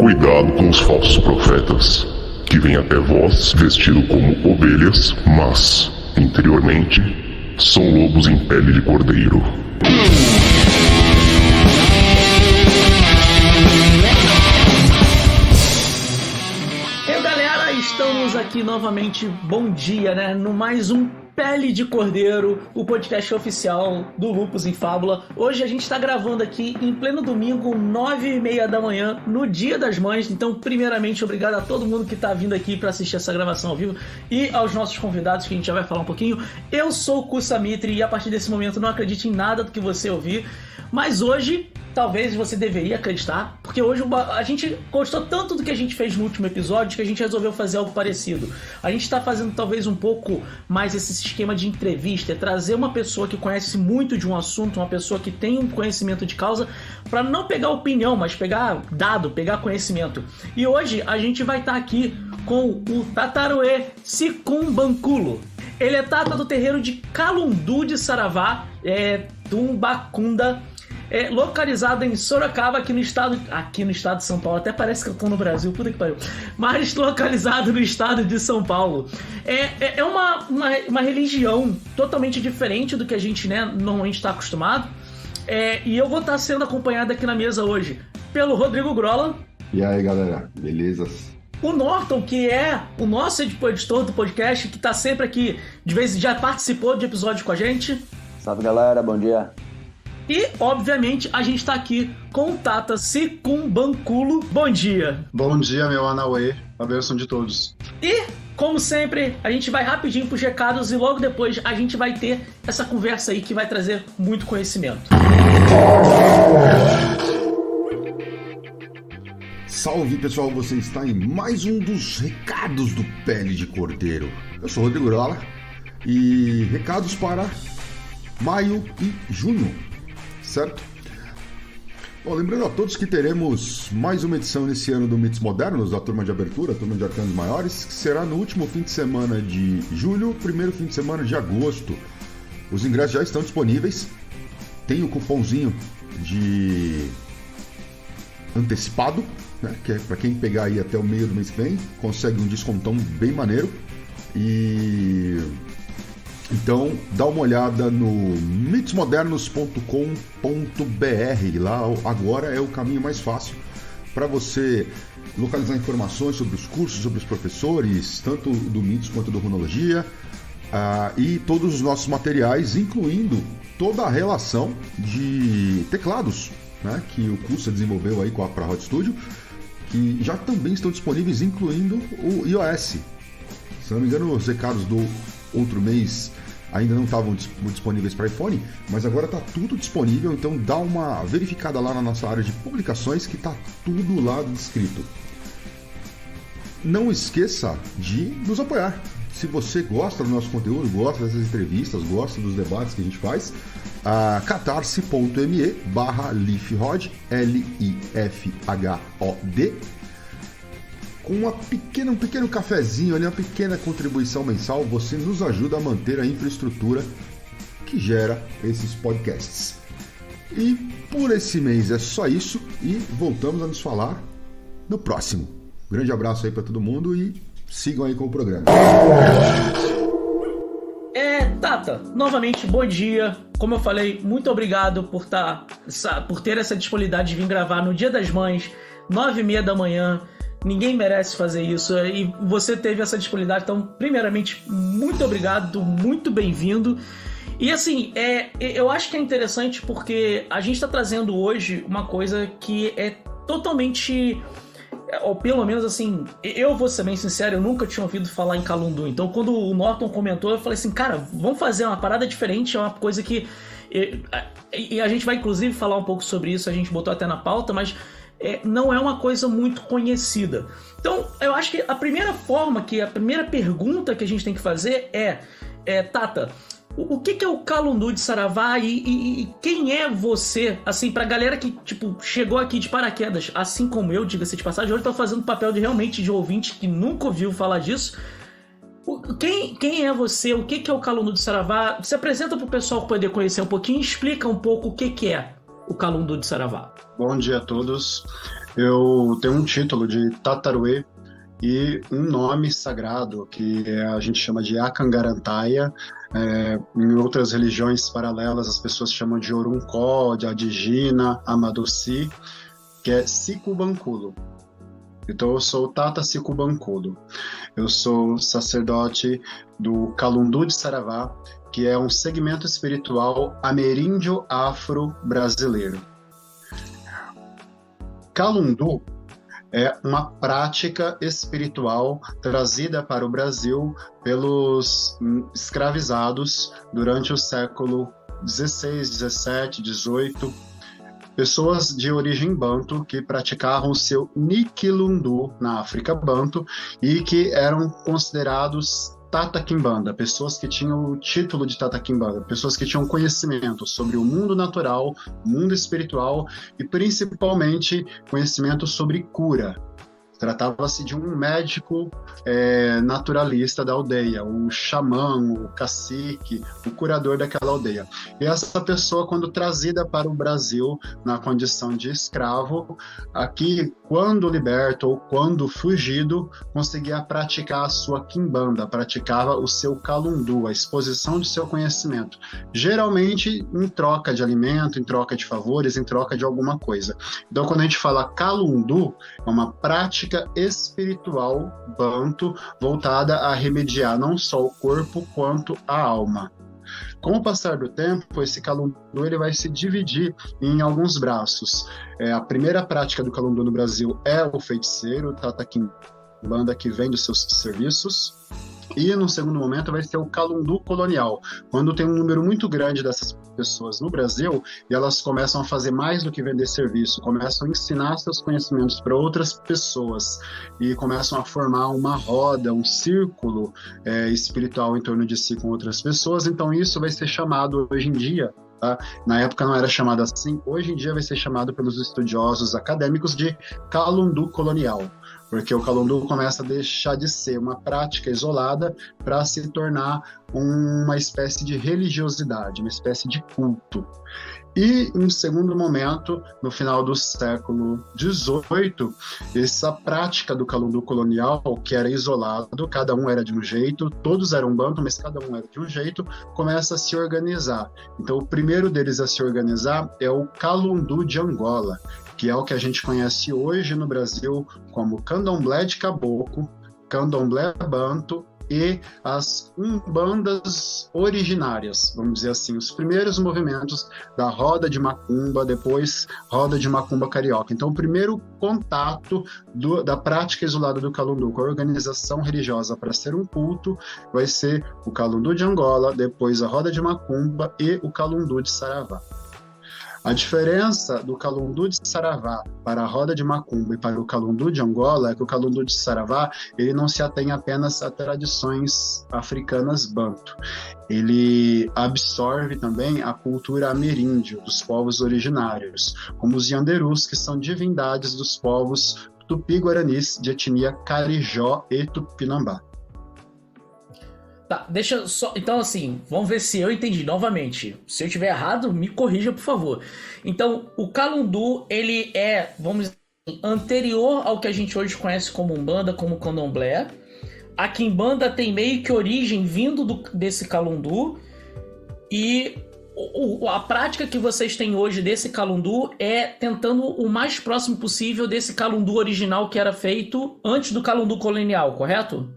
Cuidado com os falsos profetas, que vêm até vós vestido como ovelhas, mas, interiormente, são lobos em pele de cordeiro. E galera, estamos aqui novamente, bom dia, né? No mais um Pele de Cordeiro, o podcast oficial do Lupus em Fábula. Hoje a gente está gravando aqui em pleno domingo, 9h30 da manhã, no Dia das Mães. Então, primeiramente, obrigado a todo mundo que está vindo aqui para assistir essa gravação ao vivo e aos nossos convidados, que a gente já vai falar um pouquinho. Eu sou o Kusamitri e a partir desse momento não acredite em nada do que você ouvir. Mas hoje, talvez você deveria acreditar, porque hoje a gente gostou tanto do que a gente fez no último episódio que a gente resolveu fazer algo parecido. A gente está fazendo talvez um pouco mais esse esquema de entrevista, é trazer uma pessoa que conhece muito de um assunto, uma pessoa que tem um conhecimento de causa, para não pegar opinião, mas pegar dado, pegar conhecimento. E hoje a gente vai estar aqui com o Tataruê Sicumbanculo. Ele é tata do terreiro de Calundu de Saravá, Tumbacunda, localizado em Sorocaba, aqui no estado de São Paulo. Até parece que eu tô no Brasil, puta que pariu. Mas localizado no estado de São Paulo. É uma religião totalmente diferente do que a gente, né, normalmente está acostumado. E eu vou estar sendo acompanhado aqui na mesa hoje pelo Rodrigo Grola. E aí, galera, beleza? O Norton, que é o nosso editor do podcast, que tá sempre aqui, de vez em já participou de episódio com a gente. Salve, galera, bom dia. E, obviamente, a gente tá aqui com o Tata Sicumbanculo. Bom dia. Bom dia, meu Anauê. A bênção de todos. E, como sempre, a gente vai rapidinho pros recados e logo depois a gente vai ter essa conversa aí que vai trazer muito conhecimento. Salve, pessoal, você está em mais um dos recados do Pele de Cordeiro. Eu sou o Rodrigo Grola e recados para maio e junho, certo? Bom, lembrando a todos que teremos mais uma edição nesse ano do Mitos Modernos, da turma de abertura, a turma de arcanos maiores, que será no último fim de semana de julho, primeiro fim de semana de agosto. Os ingressos já estão disponíveis, tem o cupomzinho de antecipado, né, que é para quem pegar aí até o meio do mês que vem, consegue um descontão bem maneiro. E então dá uma olhada no mitosmodernos.com.br, lá agora é o caminho mais fácil para você localizar informações sobre os cursos, sobre os professores, tanto do Mitos quanto do Runologia, e todos os nossos materiais, incluindo toda a relação de teclados, né, que o Kusa desenvolveu aí para a Hot Studio, que já também estão disponíveis, incluindo o iOS. Se não me engano, os recados do outro mês ainda não estavam disponíveis para iPhone, mas agora está tudo disponível, então dá uma verificada lá na nossa área de publicações que está tudo lá descrito. Não esqueça de nos apoiar. Se você gosta do nosso conteúdo, gosta dessas entrevistas, gosta dos debates que a gente faz, catarse.me/lifhod, LIFHOD, com um pequeno cafezinho ali, uma pequena contribuição mensal, você nos ajuda a manter a infraestrutura que gera esses podcasts. E por esse mês é só isso, e voltamos a nos falar no próximo. Grande abraço aí para todo mundo e sigam aí com o programa. Tata, novamente, bom dia. Como eu falei, muito obrigado por ter essa disponibilidade de vir gravar no Dia das Mães, 9h30 da manhã. Ninguém merece fazer isso e você teve essa disponibilidade, então, primeiramente, muito obrigado, muito bem-vindo. E assim, eu acho que é interessante porque a gente está trazendo hoje uma coisa que é totalmente, ou pelo menos assim, eu vou ser bem sincero, eu nunca tinha ouvido falar em Calundu. Então quando o Norton comentou, eu falei assim, cara, vamos fazer uma parada diferente, é uma coisa que... E a gente vai inclusive falar um pouco sobre isso, a gente botou até na pauta, mas não é uma coisa muito conhecida. Então eu acho que a primeira pergunta que a gente tem que fazer Tata, o que é o Calundu de Saravá e quem é você, assim, pra galera que, tipo, chegou aqui de paraquedas, assim como eu, diga-se de passagem, hoje eu tô fazendo papel realmente de ouvinte que nunca ouviu falar disso. Quem é você? O que é o Calundu de Saravá? Se apresenta pro pessoal poder conhecer um pouquinho e explica um pouco o que é. o Calundu de Saravá? Bom dia a todos. Eu tenho um título de Tataruê e um nome sagrado que a gente chama de Akangarantaia. Em outras religiões paralelas as pessoas chamam de Oruncó, de Adigina, Amadoci, que é Sicubanculo. Então eu sou Tata Sicubanculo. Eu sou sacerdote do Calundu de Saravá, que é um segmento espiritual ameríndio afro-brasileiro. Calundu é uma prática espiritual trazida para o Brasil pelos escravizados durante o século XVI, XVII, XVIII, pessoas de origem banto que praticavam o seu Nikilundu na África Banto e que eram considerados Tata Quimbanda, pessoas que tinham o título de Tata Quimbanda, pessoas que tinham conhecimento sobre o mundo natural, mundo espiritual e principalmente conhecimento sobre cura. Tratava-se de um médico naturalista da aldeia, o xamã, o cacique, o curador daquela aldeia. E essa pessoa, quando trazida para o Brasil na condição de escravo, aqui, quando liberto ou quando fugido, conseguia praticar a sua quimbanda, praticava o seu calundu, a exposição de seu conhecimento. Geralmente em troca de alimento, em troca de favores, em troca de alguma coisa. Então, quando a gente fala calundu, é uma prática espiritual banto voltada a remediar não só o corpo quanto a alma. Com o passar do tempo, esse calundu ele vai se dividir em alguns braços. A primeira prática do calundu no Brasil é o feiticeiro, o Tata Quimbanda, que vende os seus serviços. E, no segundo momento, vai ser o calundu colonial, quando tem um número muito grande dessas pessoas no Brasil e elas começam a fazer mais do que vender serviço, começam a ensinar seus conhecimentos para outras pessoas e começam a formar uma roda, um círculo espiritual em torno de si com outras pessoas. Então, isso vai ser chamado hoje em dia, tá? Na época não era chamado assim, hoje em dia vai ser chamado pelos estudiosos acadêmicos de calundu colonial. Porque o calundu começa a deixar de ser uma prática isolada para se tornar uma espécie de religiosidade, uma espécie de culto. E, em segundo momento, no final do século XVIII, essa prática do calundu colonial, que era isolado, cada um era de um jeito, todos eram banto, mas cada um era de um jeito, começa a se organizar. Então, o primeiro deles a se organizar é o calundu de Angola, que é o que a gente conhece hoje no Brasil como candomblé de caboclo, candomblé banto e as umbandas originárias, vamos dizer assim, os primeiros movimentos da roda de macumba, depois roda de macumba carioca. Então, o primeiro contato da prática isolada do calundu com a organização religiosa para ser um culto vai ser o calundu de Angola, depois a roda de macumba e o calundu de Saravá. A diferença do calundu de Saravá para a roda de macumba e para o calundu de Angola é que o calundu de Saravá ele não se atém apenas a tradições africanas banto. Ele absorve também a cultura ameríndio dos povos originários, como os Yanderus, que são divindades dos povos tupi-guaranis de etnia Carijó e Tupinambá. Tá, deixa só... Então, assim, vamos ver se eu entendi novamente. Se eu estiver errado, me corrija, por favor. Então, o calundu, ele é, vamos dizer, anterior ao que a gente hoje conhece como umbanda, como candomblé. A quimbanda tem meio que origem vindo desse calundu. E a prática que vocês têm hoje desse calundu é tentando o mais próximo possível desse calundu original que era feito antes do calundu colonial, correto?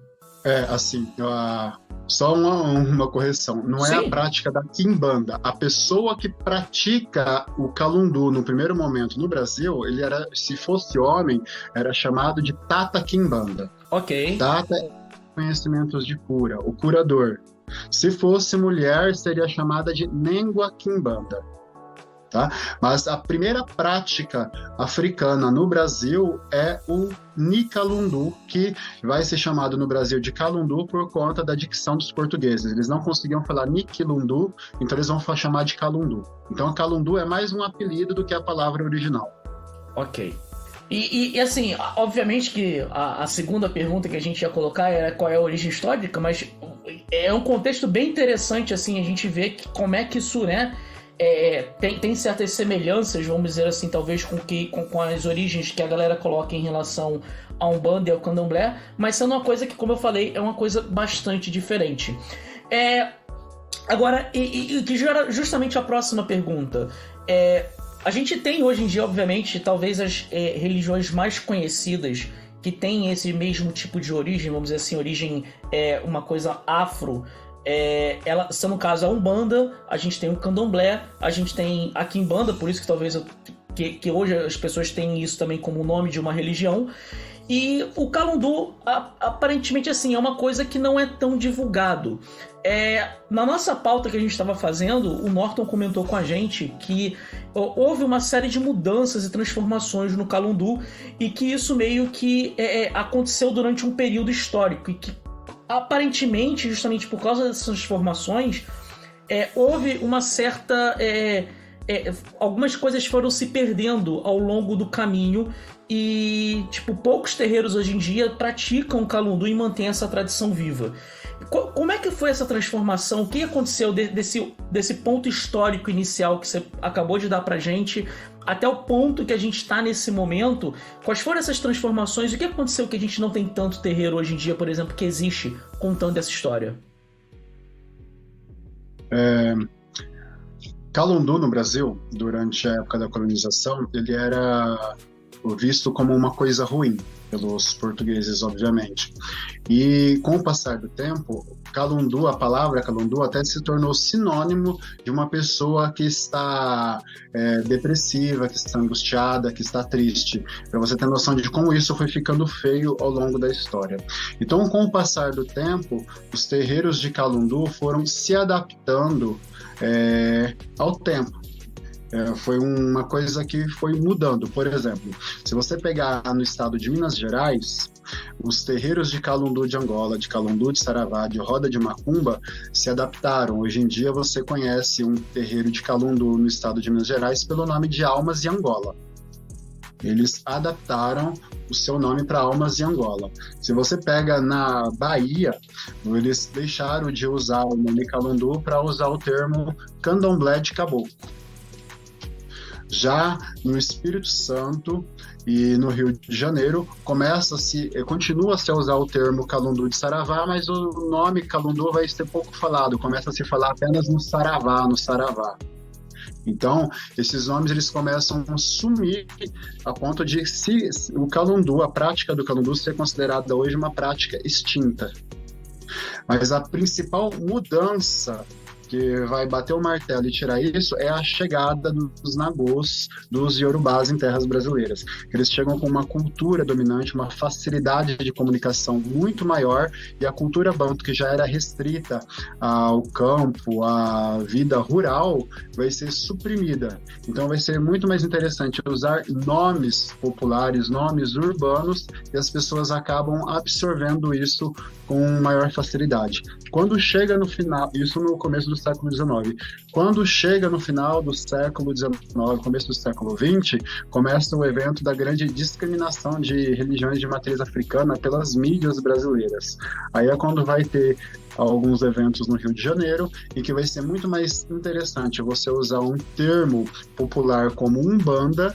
Só uma correção, não Sim. É a prática da quimbanda. A pessoa que pratica o calundu no primeiro momento no Brasil, ele era, se fosse homem, era chamado de Tata Quimbanda. Ok. Tata é conhecimentos de cura, o curador. Se fosse mulher, seria chamada de Nengua Quimbanda. Tá? Mas a primeira prática africana no Brasil é o Nikalundu, que vai ser chamado no Brasil de Calundu por conta da dicção dos portugueses. Eles não conseguiam falar Nikilundu, então eles vão chamar de Calundu. Então a Calundu é mais um apelido do que a palavra original. Ok. E assim, obviamente que a segunda pergunta que a gente ia colocar era qual é a origem histórica, mas é um contexto bem interessante, assim, a gente vê como é que isso, né, tem certas semelhanças, vamos dizer assim, talvez com as origens que a galera coloca em relação a Umbanda e ao Candomblé, mas sendo uma coisa que, como eu falei, é uma coisa bastante diferente. Agora, que gera justamente a próxima pergunta. A gente tem hoje em dia, obviamente, talvez as religiões mais conhecidas que têm esse mesmo tipo de origem, vamos dizer assim, origem uma coisa afro. No caso, a Umbanda, a gente tem o Candomblé, a gente tem a Quimbanda, por isso que talvez que hoje as pessoas têm isso também como o nome de uma religião. E o Calundu, aparentemente, assim, é uma coisa que não é tão divulgado. Na nossa pauta que a gente estava fazendo, o Norton comentou com a gente que houve uma série de mudanças e transformações no Calundu e que isso meio que aconteceu durante um período histórico e que, aparentemente, justamente por causa dessas transformações, houve uma certa... algumas coisas foram se perdendo ao longo do caminho e, poucos terreiros hoje em dia praticam o Calundu e mantêm essa tradição viva. Como é que foi essa transformação? O que aconteceu desse ponto histórico inicial que você acabou de dar pra gente até o ponto que a gente está nesse momento? Quais foram essas transformações? O que aconteceu que a gente não tem tanto terreiro hoje em dia, por exemplo, que existe contando essa história? Calundu no Brasil, durante a época da colonização, ele era visto como uma coisa ruim pelos portugueses, obviamente. E com o passar do tempo, Calundu, a palavra Calundu até se tornou sinônimo de uma pessoa que está depressiva, que está angustiada, que está triste. Para você ter noção de como isso foi ficando feio ao longo da história. Então, com o passar do tempo, os terreiros de Calundu foram se adaptando ao tempo. Foi uma coisa que foi mudando. Por exemplo, se você pegar no estado de Minas Gerais, os terreiros de Calundu de Angola, de Calundu de Saravá, de Roda de Macumba, se adaptaram. Hoje em dia você conhece um terreiro de Calundu no estado de Minas Gerais pelo nome de Almas de Angola. Eles adaptaram o seu nome para Almas de Angola. Se você pega na Bahia, eles deixaram de usar o nome Calundu para usar o termo Candomblé de Caboclo. Já no Espírito Santo e no Rio de Janeiro, continua-se a usar o termo Calundu de Saravá, mas o nome Calundu vai ser pouco falado, começa a se falar apenas no Saravá. Então, esses nomes eles começam a sumir a ponto de o Calundu, a prática do Calundu, ser considerada hoje uma prática extinta. Mas a principal mudança que vai bater o martelo e tirar isso é a chegada dos nagôs, dos iorubás em terras brasileiras. Eles chegam com uma cultura dominante, uma facilidade de comunicação muito maior, e a cultura banto, que já era restrita ao campo, à vida rural, vai ser suprimida. Então vai ser muito mais interessante usar nomes populares, nomes urbanos, e as pessoas acabam absorvendo isso com maior facilidade. Quando chega no final, isso no começo do século XIX, quando chega no final do século XIX, começo do século XX, começa o evento da grande discriminação de religiões de matriz africana pelas mídias brasileiras. Aí é quando vai ter alguns eventos no Rio de Janeiro, e que vai ser muito mais interessante você usar um termo popular como Umbanda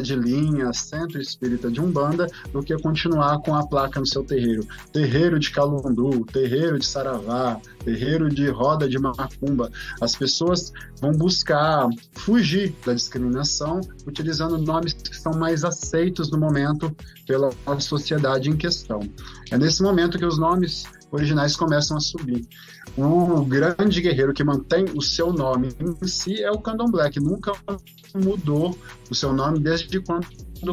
de linha, centro espírita de Umbanda, do que continuar com a placa no seu terreiro. Terreiro de Calundu, terreiro de Saravá, terreiro de Roda de Macumba. As pessoas vão buscar fugir da discriminação, utilizando nomes que são mais aceitos no momento pela sociedade em questão. É nesse momento que os nomes originais começam a subir. O grande guerreiro que mantém o seu nome em si é o Candomblé, que nunca mudou o seu nome desde quando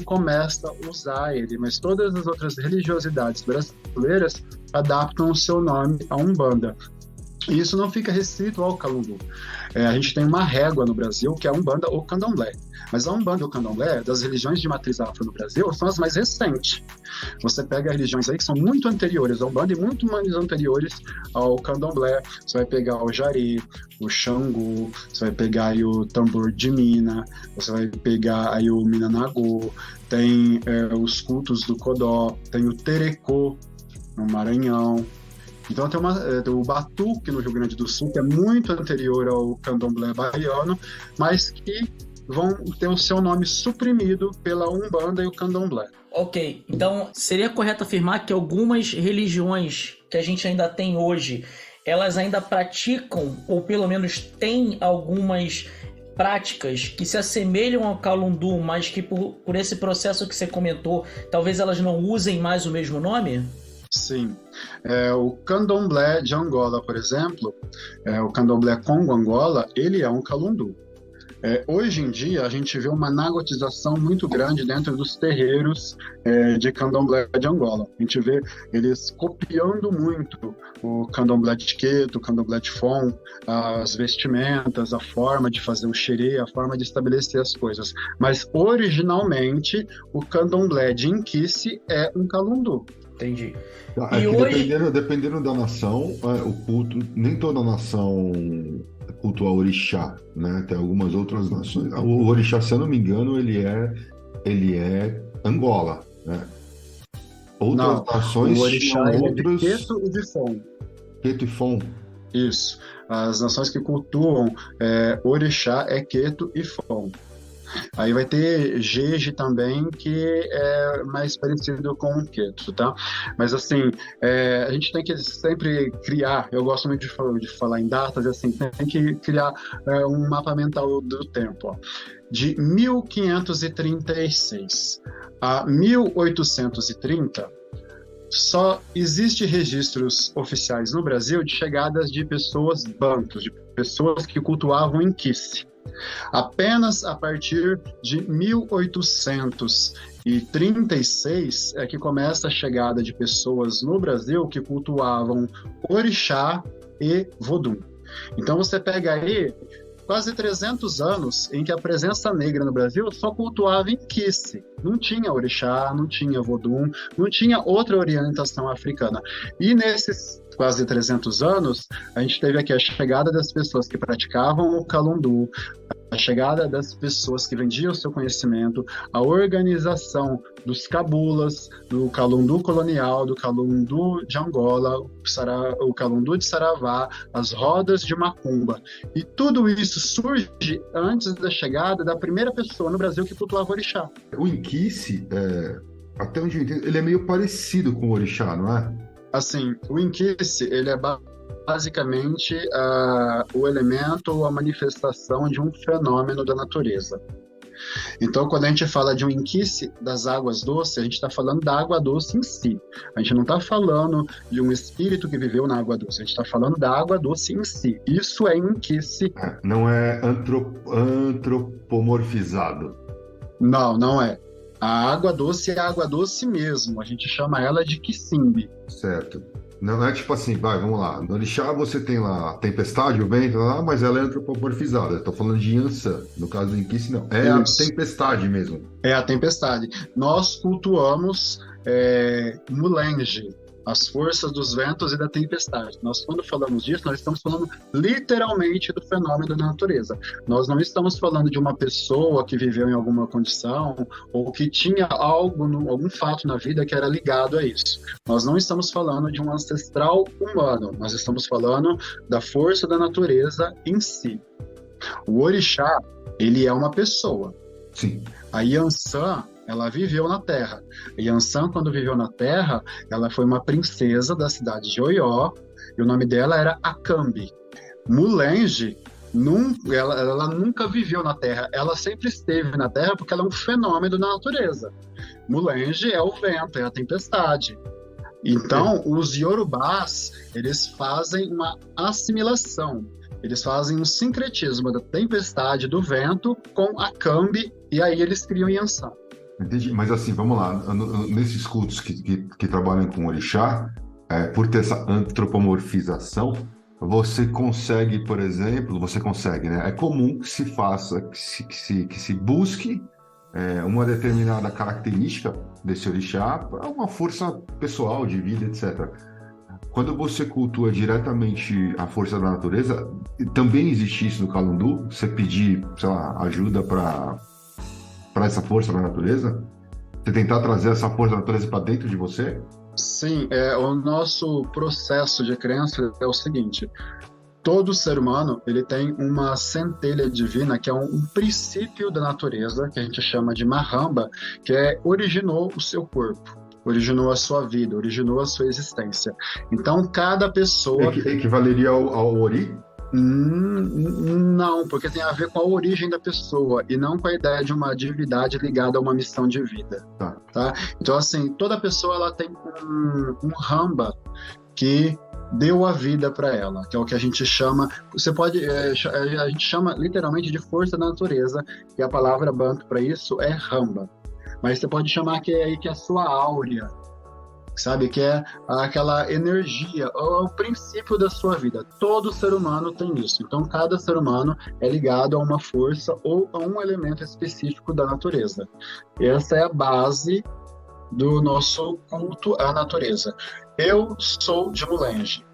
começa a usar ele, mas todas as outras religiosidades brasileiras adaptam o seu nome a Umbanda. E isso não fica restrito ao Calundu. A gente tem uma régua no Brasil, que é a Umbanda ou Candomblé. Mas a Umbanda ou Candomblé, das religiões de matriz afro no Brasil, são as mais recentes. Você pega religiões aí que são muito anteriores à Umbanda e muito mais anteriores ao Candomblé. Você vai pegar o Jari, o Xangô, você vai pegar aí o Tambor de Mina, você vai pegar aí o Minanagô, tem os cultos do Codó, tem o Terecô no Maranhão. Então tem o batuque no Rio Grande do Sul, que é muito anterior ao candomblé baiano, mas que vão ter o seu nome suprimido pela Umbanda e o candomblé. Ok, então seria correto afirmar que algumas religiões que a gente ainda tem hoje, elas ainda praticam, ou pelo menos têm algumas práticas que se assemelham ao Calundu, mas que por esse processo que você comentou, talvez elas não usem mais o mesmo nome? Sim. O candomblé de Angola, por exemplo, o candomblé Congo-Angola, ele é um calundu. Hoje em dia, a gente vê uma nagotização muito grande dentro dos terreiros de candomblé de Angola. A gente vê eles copiando muito o candomblé de Queto, o candomblé de Fon, as vestimentas, a forma de fazer o xerê, a forma de estabelecer as coisas. Mas, originalmente, o candomblé de Inquice é um calundu. Entendi. E hoje... dependendo da nação, o culto, nem toda nação cultua orixá, né? Tem algumas outras nações. O orixá, se eu não me engano, ele é Angola, né? Outras nações o orixá tinham é de Queto e de Fon. Queto e Fon. Isso. As nações que cultuam orixá é Queto e Fon. Aí vai ter Jeje também, que é mais parecido com o Queto, tá? Mas assim, a gente tem que sempre criar, eu gosto muito de falar em datas, assim, tem que criar um mapa mental do tempo, ó. De 1536 a 1830, só existe registros oficiais no Brasil de chegadas de pessoas bantus, de pessoas que cultuavam Inquice. Apenas a partir de 1836 é que começa a chegada de pessoas no Brasil que cultuavam orixá e vodum. Então você pega aí quase 300 anos em que a presença negra no Brasil só cultuava Inquice. Não tinha orixá, não tinha vodum, não tinha outra orientação africana. E nesses quase 300 anos, a gente teve aqui a chegada das pessoas que praticavam o calundu, a chegada das pessoas que vendiam o seu conhecimento, a organização dos cabulas, do calundu colonial, do calundu de Angola, o calundu de Saravá, as rodas de macumba. E tudo isso surge antes da chegada da primeira pessoa no Brasil que cultuava orixá. O Inquice, até onde eu entendo, ele é meio parecido com o orixá, não é? Assim, o Inquice, ele é basicamente o elemento ou a manifestação de um fenômeno da natureza. Então, quando a gente fala de um Inquice das águas doces, a gente está falando da água doce em si. A gente não está falando de um espírito que viveu na água doce, a gente está falando da água doce em si. Isso é Inquice. Não é antropomorfizado. Não é. A água doce é a água doce mesmo. A gente chama ela de Quisimbe. Certo. Não é tipo assim, vamos lá. No orixá você tem lá a tempestade, o vento, mas ela é antropomorfizada. Eu tô falando de Yansan. No caso do Inquice, não. É isso. A tempestade mesmo. É a tempestade. Nós cultuamos Mulenge, as forças dos ventos e da tempestade. Nós, quando falamos disso, nós estamos falando literalmente do fenômeno da natureza. Nós não estamos falando de uma pessoa que viveu em alguma condição ou que tinha algum fato na vida que era ligado a isso. Nós não estamos falando de um ancestral humano, nós estamos falando da força da natureza em si. O orixá, ele é uma pessoa. Sim. A Yansan, ela viveu na Terra. Yansan, quando viveu na Terra, ela foi uma princesa da cidade de Oió, e o nome dela era Akambi. Mulenge, ela nunca viveu na Terra, ela sempre esteve na Terra porque ela é um fenômeno da natureza. Mulenge é o vento, é a tempestade. Então, os Yorubás, eles fazem uma assimilação. Eles fazem um sincretismo da tempestade do vento com Akambi, e aí eles criam Yansan. Entendi, mas assim, vamos lá, nesses cultos que trabalham com orixá, por ter essa antropomorfização, você consegue, por exemplo, né? É comum que se faça, que se busque uma determinada característica desse orixá para uma força pessoal, de vida, etc. Quando você cultua diretamente a força da natureza, também existe isso no calundu, você pedir, sei lá, ajuda para essa força da natureza? Você tentar trazer essa força da natureza para dentro de você? Sim, o nosso processo de crença é o seguinte: todo ser humano ele tem uma centelha divina, que é um princípio da natureza, que a gente chama de Mahamba, que originou o seu corpo, originou a sua vida, originou a sua existência. Então, cada pessoa... Equivaleria ao Ori? Não, porque tem a ver com a origem da pessoa e não com a ideia de uma divindade ligada a uma missão de vida. Tá? Então, assim, toda pessoa ela tem um Ramba que deu a vida para ela, que é o que a gente chama, a gente chama literalmente de força da natureza, e a palavra banto para isso é Ramba. Mas você pode chamar que é a sua áurea, sabe? Que é aquela energia, o princípio da sua vida. Todo ser humano tem isso. Então, cada ser humano é ligado a uma força ou a um elemento específico da natureza. Essa é a base do nosso culto à natureza. Eu sou de Mulenge.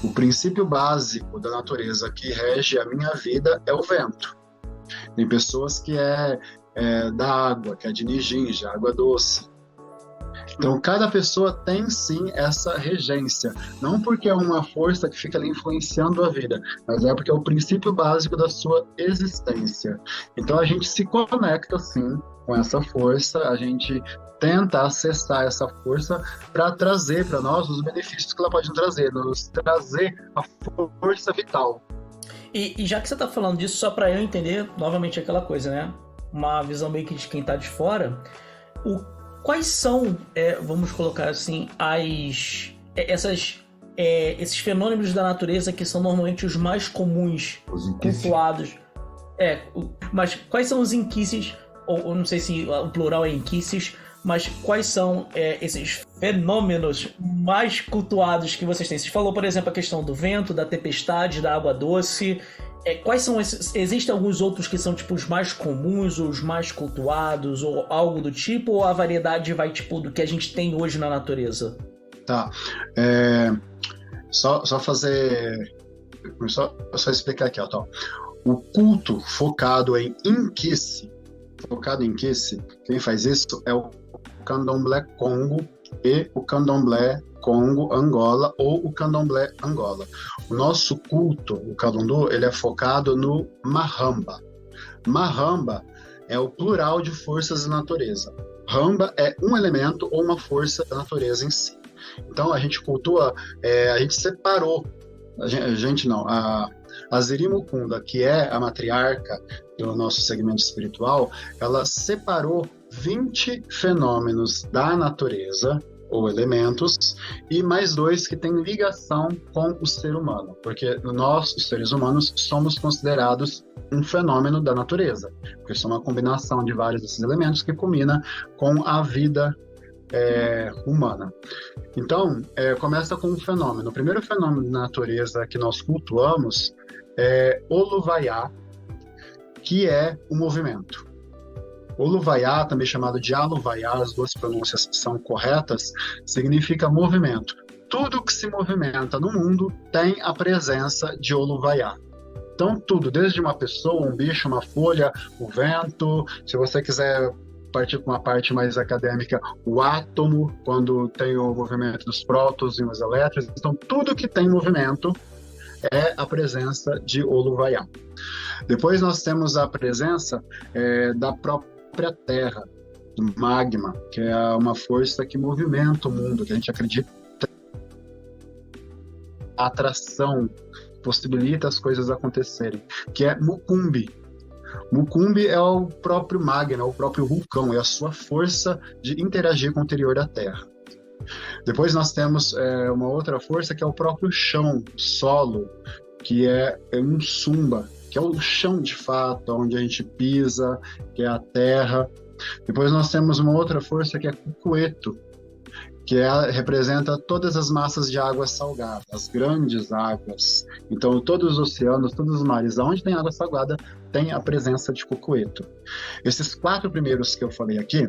O princípio básico da natureza que rege a minha vida é o vento. Tem pessoas que é da água, que é de Nijinja, água doce. Então, cada pessoa tem, sim, essa regência. Não porque é uma força que fica ali influenciando a vida, mas é porque é o princípio básico da sua existência. Então, a gente se conecta, sim, com essa força, a gente tenta acessar essa força para trazer para nós os benefícios que ela pode nos trazer a força vital. E já que você está falando disso, só para eu entender, novamente aquela coisa, né? Uma visão meio que de quem está de fora, quais são, vamos colocar assim, esses fenômenos da natureza que são normalmente os mais comuns, cultuados? Mas quais são os inquices, ou não sei se o plural é inquices, mas quais são esses fenômenos mais cultuados que vocês têm? Você falou, por exemplo, a questão do vento, da tempestade, da água doce. Quais são esses? Existem alguns outros que são tipo os mais comuns, ou os mais cultuados, ou algo do tipo, ou a variedade vai tipo do que a gente tem hoje na natureza? Tá. Só explicar aqui, ó. Tá. O culto focado em Inquice, quem faz isso é o Candomblé Congo e o Candomblé Congo Angola ou o Candomblé Angola. O nosso culto, o Candomblé, ele é focado no Mahamba. Mahamba é o plural de forças da natureza. Ramba é um elemento ou uma força da natureza em si. Então a gente cultua, a gente separou, a Zirimukunda, que é a matriarca do nosso segmento espiritual, ela separou 20 fenômenos da natureza, ou elementos, e mais 2 que têm ligação com o ser humano, porque nós, os seres humanos, somos considerados um fenômeno da natureza, porque são uma combinação de vários desses elementos que combina com a vida humana. Então, começa com um fenômeno. O primeiro fenômeno da natureza que nós cultuamos é Oluvaiá, que é o movimento. Oluvaiá, também chamado de Aluvaiá, as duas pronúncias são corretas, significa movimento. Tudo que se movimenta no mundo tem a presença de Oluvaiá. Então, tudo, desde uma pessoa, um bicho, uma folha, o vento, se você quiser partir com uma parte mais acadêmica, o átomo, quando tem o movimento dos prótons e os elétrons. Então, tudo que tem movimento é a presença de Oluvaiá. Depois nós temos a presença da própria Terra, do magma, que é uma força que movimenta o mundo, que a gente acredita a atração, possibilita as coisas acontecerem, que é Mukumbi. Mukumbi é o próprio magma, é o próprio vulcão, é a sua força de interagir com o interior da Terra. Depois nós temos uma outra força que é o próprio chão, solo, que é um sumba, que é o chão de fato, onde a gente pisa, que é a terra. Depois nós temos uma outra força que é Cucueto, que representa todas as massas de água salgada, as grandes águas. Então, todos os oceanos, todos os mares, onde tem água salgada, tem a presença de Cucueto. Esses 4 primeiros que eu falei aqui,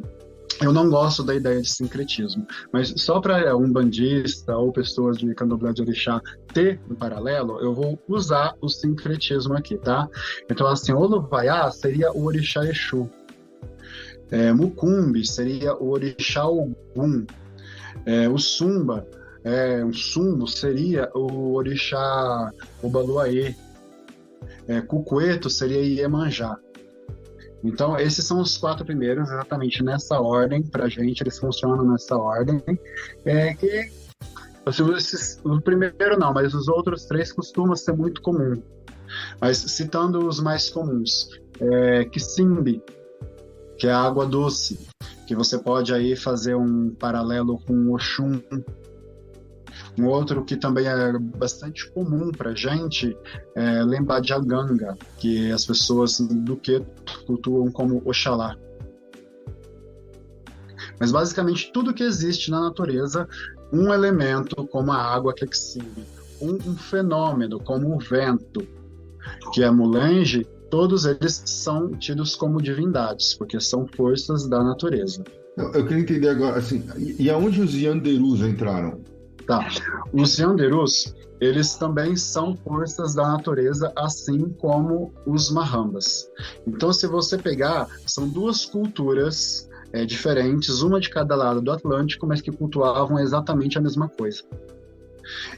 eu não gosto da ideia de sincretismo, mas só para umbandista ou pessoas de candomblé de orixá ter um paralelo, eu vou usar o sincretismo aqui, tá? Então, assim, Oluvaiá seria o orixá Exu. Mukumbi seria o orixá Ogum. O Sumba, o Sumbo seria o orixá Obaluaê. Cucueto seria Iemanjá. Então, esses são os 4 primeiros, exatamente nessa ordem, pra gente, eles funcionam nessa ordem. O primeiro não, mas os outros 3 costumam ser muito comum. Mas citando os mais comuns, Kisimbi, que é a água doce, que você pode aí fazer um paralelo com Oxum. Um outro que também é bastante comum pra gente é Lembadiaganga, que as pessoas do Queto cultuam como Oxalá. Mas basicamente tudo que existe na natureza, um elemento como a água, que é Kisimbi, um fenômeno como o vento, que é Mulenge, todos eles são tidos como divindades, porque são forças da natureza. Eu queria entender agora, assim, e aonde os Yanderus entraram? Tá. Os Yanderus, eles também são forças da natureza, assim como os Mahambas. Então, se você pegar, são 2 culturas diferentes, uma de cada lado do Atlântico, mas que cultuavam exatamente a mesma coisa.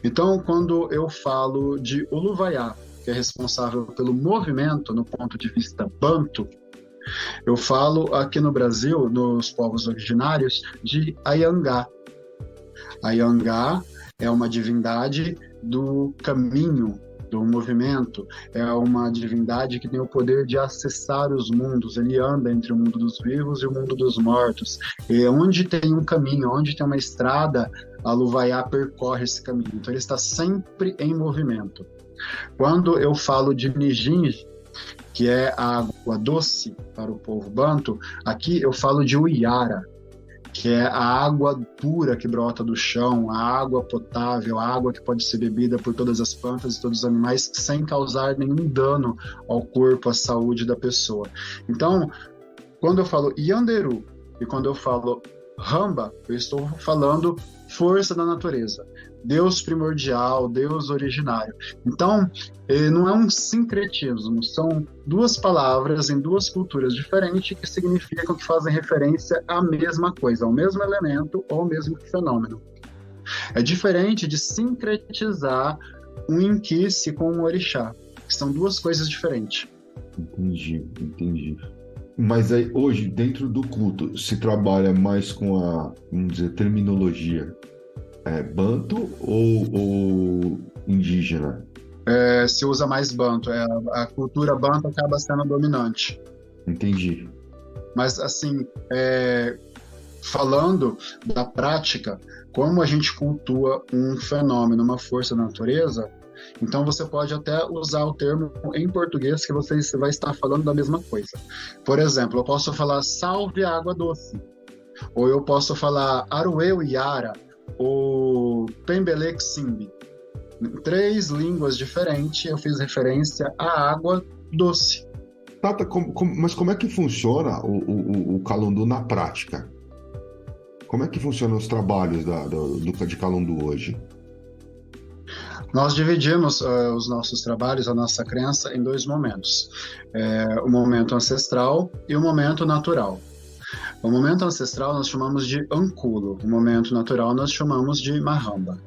Então, quando eu falo de Uluwaiá, que é responsável pelo movimento no ponto de vista Banto, eu falo aqui no Brasil, nos povos originários, de Ayangá. Ayangá é uma divindade do caminho, do movimento, é uma divindade que tem o poder de acessar os mundos, ele anda entre o mundo dos vivos e o mundo dos mortos, e onde tem um caminho, onde tem uma estrada, a Uluwaiá percorre esse caminho, então ele está sempre em movimento. Quando eu falo de Nijinji, que é a água doce para o povo Banto, aqui eu falo de Uiara, que é a água pura que brota do chão, a água potável, a água que pode ser bebida por todas as plantas e todos os animais sem causar nenhum dano ao corpo, à saúde da pessoa. Então, quando eu falo Yanderu e quando eu falo Ramba, eu estou falando força da natureza, Deus primordial, Deus originário. Então, não é um sincretismo, são 2 palavras em 2 culturas diferentes que significam que fazem referência à mesma coisa, ao mesmo elemento ou ao mesmo fenômeno. É diferente de sincretizar um inquice com um orixá, que são 2 coisas diferentes. Entendi. Mas aí, hoje, dentro do culto, se trabalha mais com a, vamos dizer, terminologia Banto ou indígena? Se usa mais Banto, a cultura Banto acaba sendo dominante. Entendi. Mas, assim, falando da prática, como a gente cultua um fenômeno, uma força da natureza, então você pode até usar o termo em português que você vai estar falando da mesma coisa. Por exemplo, eu posso falar salve a água doce, ou eu posso falar Arueu Iara, ou Pembele Simbi. Em 3 línguas diferentes eu fiz referência à água doce. Tata, mas como é que funciona o Calundu na prática? Como é que funcionam os trabalhos de Calundu hoje? Nós dividimos os nossos trabalhos, a nossa crença, em 2 momentos. O momento ancestral e o momento natural. O momento ancestral nós chamamos de Anculo, o momento natural nós chamamos de Mahamba.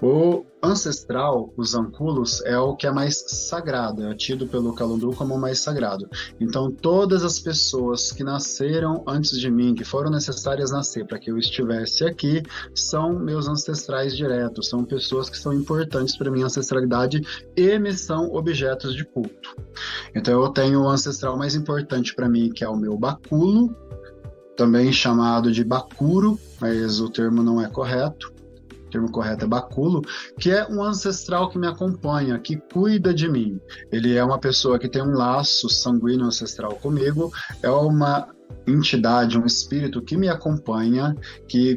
O ancestral, os Anculos, é o que é mais sagrado, é tido pelo Calundu como o mais sagrado. Então, todas as pessoas que nasceram antes de mim, que foram necessárias nascer para que eu estivesse aqui, são meus ancestrais diretos, são pessoas que são importantes para minha ancestralidade e me são objetos de culto. Então, eu tenho o ancestral mais importante para mim, que é o meu Baculo, também chamado de Bacuro, mas o termo não é correto. O termo correto é Baculo, que é um ancestral que me acompanha, que cuida de mim. Ele é uma pessoa que tem um laço sanguíneo ancestral comigo, é uma entidade, um espírito que me acompanha,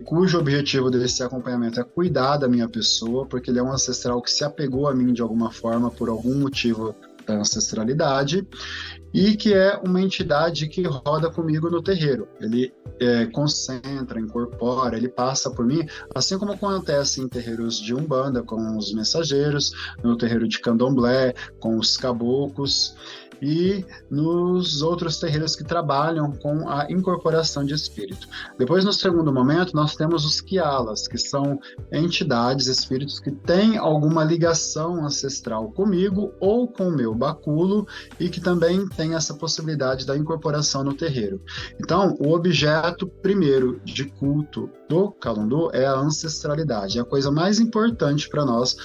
cujo objetivo desse acompanhamento é cuidar da minha pessoa, porque ele é um ancestral que se apegou a mim de alguma forma, por algum motivo da ancestralidade, e que é uma entidade que roda comigo no terreiro. Ele concentra, incorpora, ele passa por mim, assim como acontece em terreiros de Umbanda, com os mensageiros, no terreiro de Candomblé, com os caboclos. e nos outros terreiros que trabalham com a incorporação de espírito. Depois, no segundo momento, nós temos os Quialas, que são entidades, espíritos que têm alguma ligação ancestral comigo ou com o meu báculo e que também têm essa possibilidade da incorporação no terreiro. Então, o objeto primeiro de culto do Calundu é a ancestralidade. A coisa mais importante para nós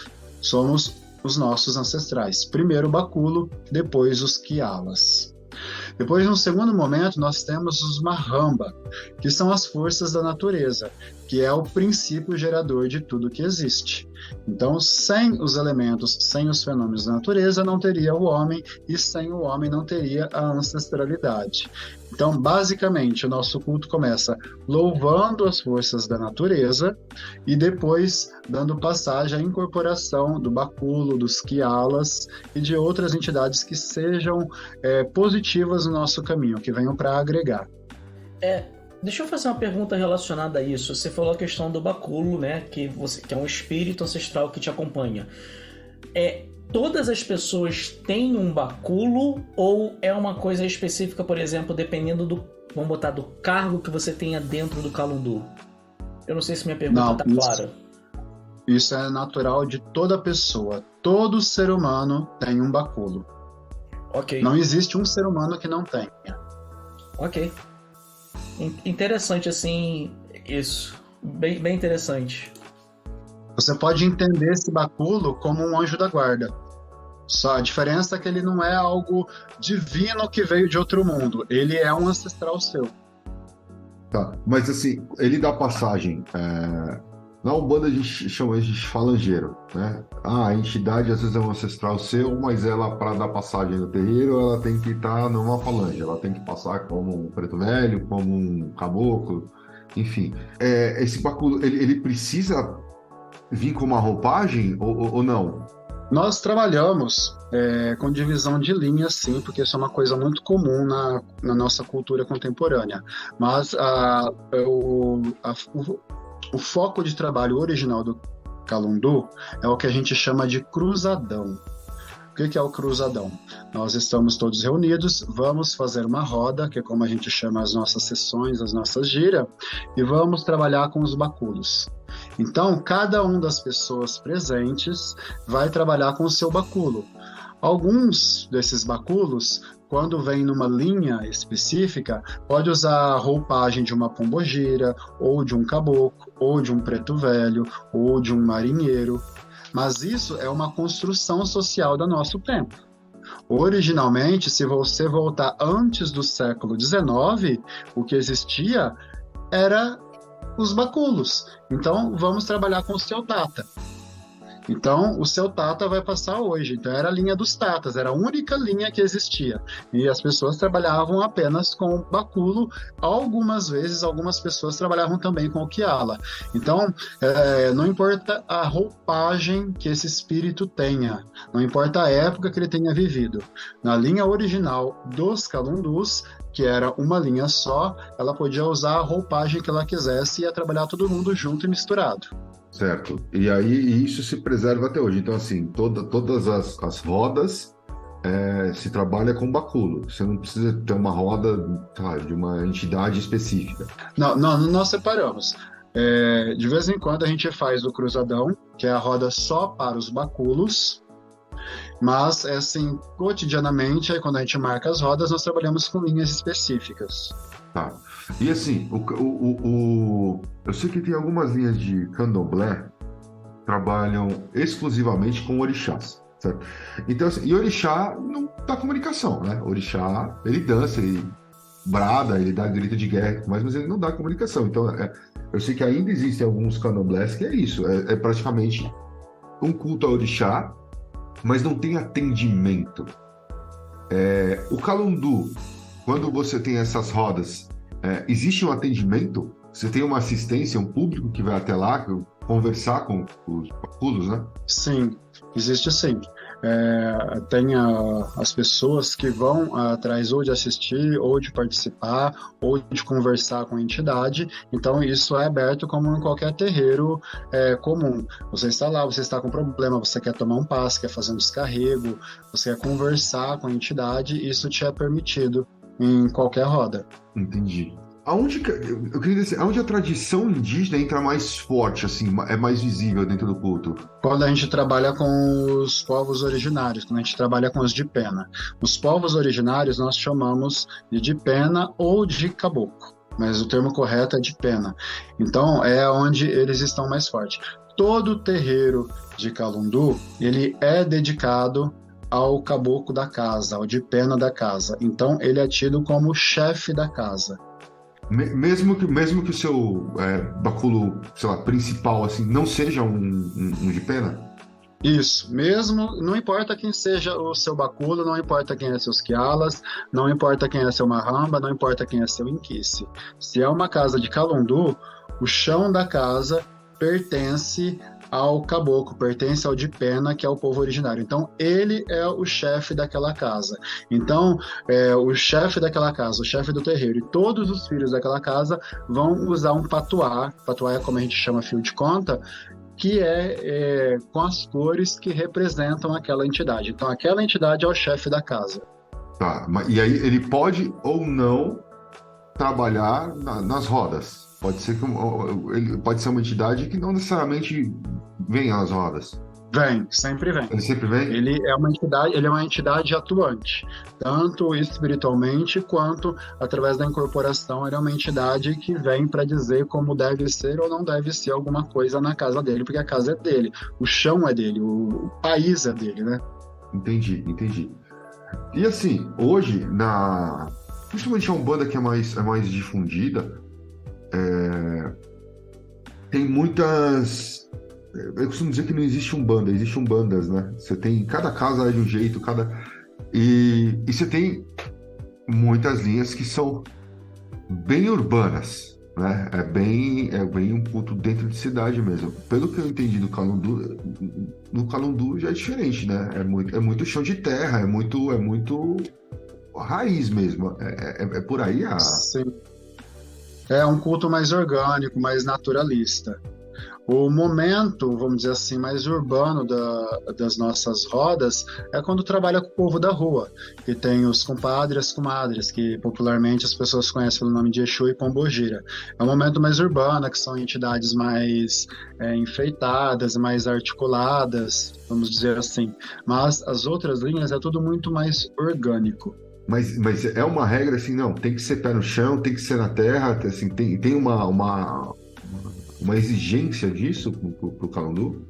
somos os nossos ancestrais. Primeiro o báculo, depois os Quialas. Depois, no segundo momento, nós temos os Mahamba, que são as forças da natureza, que é o princípio gerador de tudo que existe. Então, sem os elementos, sem os fenômenos da natureza, não teria o homem, e sem o homem não teria a ancestralidade. Então, basicamente, o nosso culto começa louvando as forças da natureza e depois dando passagem à incorporação do báculo, dos Quialas e de outras entidades que sejam positivas no nosso caminho, que venham para agregar. Deixa eu fazer uma pergunta relacionada a isso. Você falou a questão do báculo, né? Que é um espírito ancestral que te acompanha. Todas as pessoas têm um báculo ou é uma coisa específica, por exemplo, dependendo vamos botar, do cargo que você tenha dentro do Calundu? Eu não sei se minha pergunta está clara. Isso é natural de toda pessoa. Todo ser humano tem um báculo. Ok. Não existe um ser humano que não tenha. Ok. Interessante, assim, isso. Bem interessante. Você pode entender esse báculo como um anjo da guarda. Só a diferença é que ele não é algo divino que veio de outro mundo. Ele é um ancestral seu. Tá, mas assim, ele dá passagem. Na Umbanda a gente chama de falangeiro, né? A entidade às vezes é um ancestral seu, mas ela, para dar passagem no terreiro, ela tem que estar numa falange. Ela tem que passar como um preto velho, como um caboclo, enfim. Esse báculo, ele precisa vir com uma roupagem ou não? Nós trabalhamos com divisão de linhas, sim, porque isso é uma coisa muito comum na nossa cultura contemporânea. Mas o foco de trabalho original do Calundu é o que a gente chama de cruzadão. O que é o cruzadão? Nós estamos todos reunidos, vamos fazer uma roda, que é como a gente chama as nossas sessões, as nossas giras, e vamos trabalhar com os báculos. Então, cada uma das pessoas presentes vai trabalhar com o seu báculo. Alguns desses báculos, quando vem numa linha específica, pode usar a roupagem de uma pombogira, ou de um caboclo, ou de um preto velho, ou de um marinheiro. Mas isso é uma construção social do nosso tempo. Originalmente, se você voltar antes do século XIX, o que existia era os báculos. Então, vamos trabalhar com o seu tata. Então, o seu tata vai passar hoje. Então, era a linha dos tatas, era a única linha que existia. E as pessoas trabalhavam apenas com o báculo. Algumas vezes, algumas pessoas trabalhavam também com o quiala. Então, não importa a roupagem que esse espírito tenha, não importa a época que ele tenha vivido. Na linha original dos Calundus, que era uma linha só, ela podia usar a roupagem que ela quisesse e ia trabalhar todo mundo junto e misturado. Certo. E aí isso se preserva até hoje. Então, assim, todas as rodas se trabalha com báculo. Você não precisa ter uma roda de uma entidade específica. Não, nós separamos. De vez em quando a gente faz o cruzadão, que é a roda só para os báculos. Mas, assim, cotidianamente, aí quando a gente marca as rodas, nós trabalhamos com linhas específicas. Tá. E assim, eu sei que tem algumas linhas de candomblé que trabalham exclusivamente com orixás, certo? Então, assim, e orixá não dá comunicação, né? Orixá, ele dança, ele brada, ele dá grito de guerra, mas ele não dá comunicação. Então, eu sei que ainda existem alguns candomblés que é isso, é praticamente um culto a orixá, mas não tem atendimento. O Calundu, quando você tem essas rodas, existe um atendimento? Você tem uma assistência, um público que vai até lá conversar com os báculos, né? Sim, existe sim. tem as pessoas que vão atrás ou de assistir, ou de participar, ou de conversar com a entidade. Então, isso é aberto como em qualquer terreiro comum. Você está lá, você está com problema, você quer tomar um passe, quer fazer um descarrego, você quer conversar com a entidade, isso te é permitido em qualquer roda. Entendi. Eu queria dizer, aonde a tradição indígena entra mais forte, assim, é mais visível dentro do culto? Quando a gente trabalha com os povos originários, quando a gente trabalha com os de pena. Os povos originários nós chamamos de pena ou de caboclo, mas o termo correto é de pena. Então é onde eles estão mais fortes. Todo terreiro de Calundu, ele é dedicado ao caboclo da casa, ao de pena da casa. Então ele é tido como chefe da casa. Mesmo que o seu báculo, sei lá, principal, assim, não seja um de pena? Isso, mesmo, não importa quem seja o seu báculo, não importa quem é seus quialas, não importa quem é seu marramba, não importa quem é seu inquice. Se é uma casa de Calundu, o chão da casa pertence ao caboclo, pertence ao de pena, que é o povo originário. Então, ele é o chefe daquela casa. Então, o chefe daquela casa, o chefe do terreiro, e todos os filhos daquela casa vão usar um patuá. Patuá é como a gente chama fio de conta, que é com as cores que representam aquela entidade. Então, aquela entidade é o chefe da casa. Tá, e aí ele pode ou não trabalhar nas rodas. Pode ser ele pode ser uma entidade que não necessariamente vem às rodas. Vem, sempre vem. Ele sempre vem? Ele é uma entidade atuante, tanto espiritualmente quanto através da incorporação. Ele é uma entidade que vem para dizer como deve ser ou não deve ser alguma coisa na casa dele, porque a casa é dele, o chão é dele, o país é dele, né? Entendi. E assim, hoje, principalmente a Umbanda, que é mais difundida, tem muitas... Eu costumo dizer que não existe Umbanda, existe Umbandas, né? Você tem... Cada casa é de um jeito, e você tem muitas linhas que são bem urbanas, né? É bem um culto dentro de cidade mesmo. Pelo que eu entendi do Calundu, no Calundu já é diferente, né? É muito chão de terra, é muito raiz mesmo. É por aí a... Sim. É um culto mais orgânico, mais naturalista. O momento, vamos dizer assim, mais urbano das nossas rodas é quando trabalha com o povo da rua, que tem os compadres e as comadres, que popularmente as pessoas conhecem pelo nome de Exu e Pombogira. É um momento mais urbano, que são entidades mais enfeitadas, mais articuladas, vamos dizer assim. Mas as outras linhas é tudo muito mais orgânico. Mas é uma regra assim, não, tem que ser pé no chão, tem que ser na terra, assim, tem uma exigência disso pro Calundu?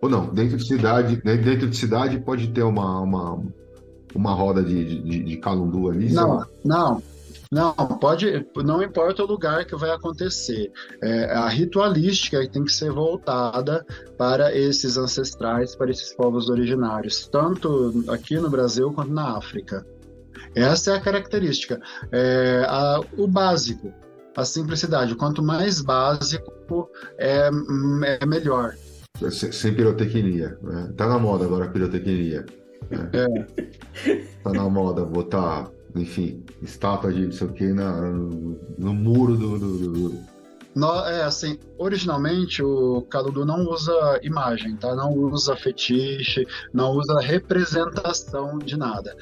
Ou não? Dentro de cidade pode ter uma roda de Calundu ali? Não, pode, não importa o lugar que vai acontecer. A ritualística tem que ser voltada para esses ancestrais, para esses povos originários, tanto aqui no Brasil quanto na África. Essa é a característica. O básico, a simplicidade. Quanto mais básico, é melhor. Sem pirotecnia, né? Tá na moda agora a pirotecnia. Né? Tá na moda botar, enfim, estátua de não sei o que no muro do... Assim, originalmente o Calundu não usa imagem, tá? Não usa fetiche, não usa representação de nada.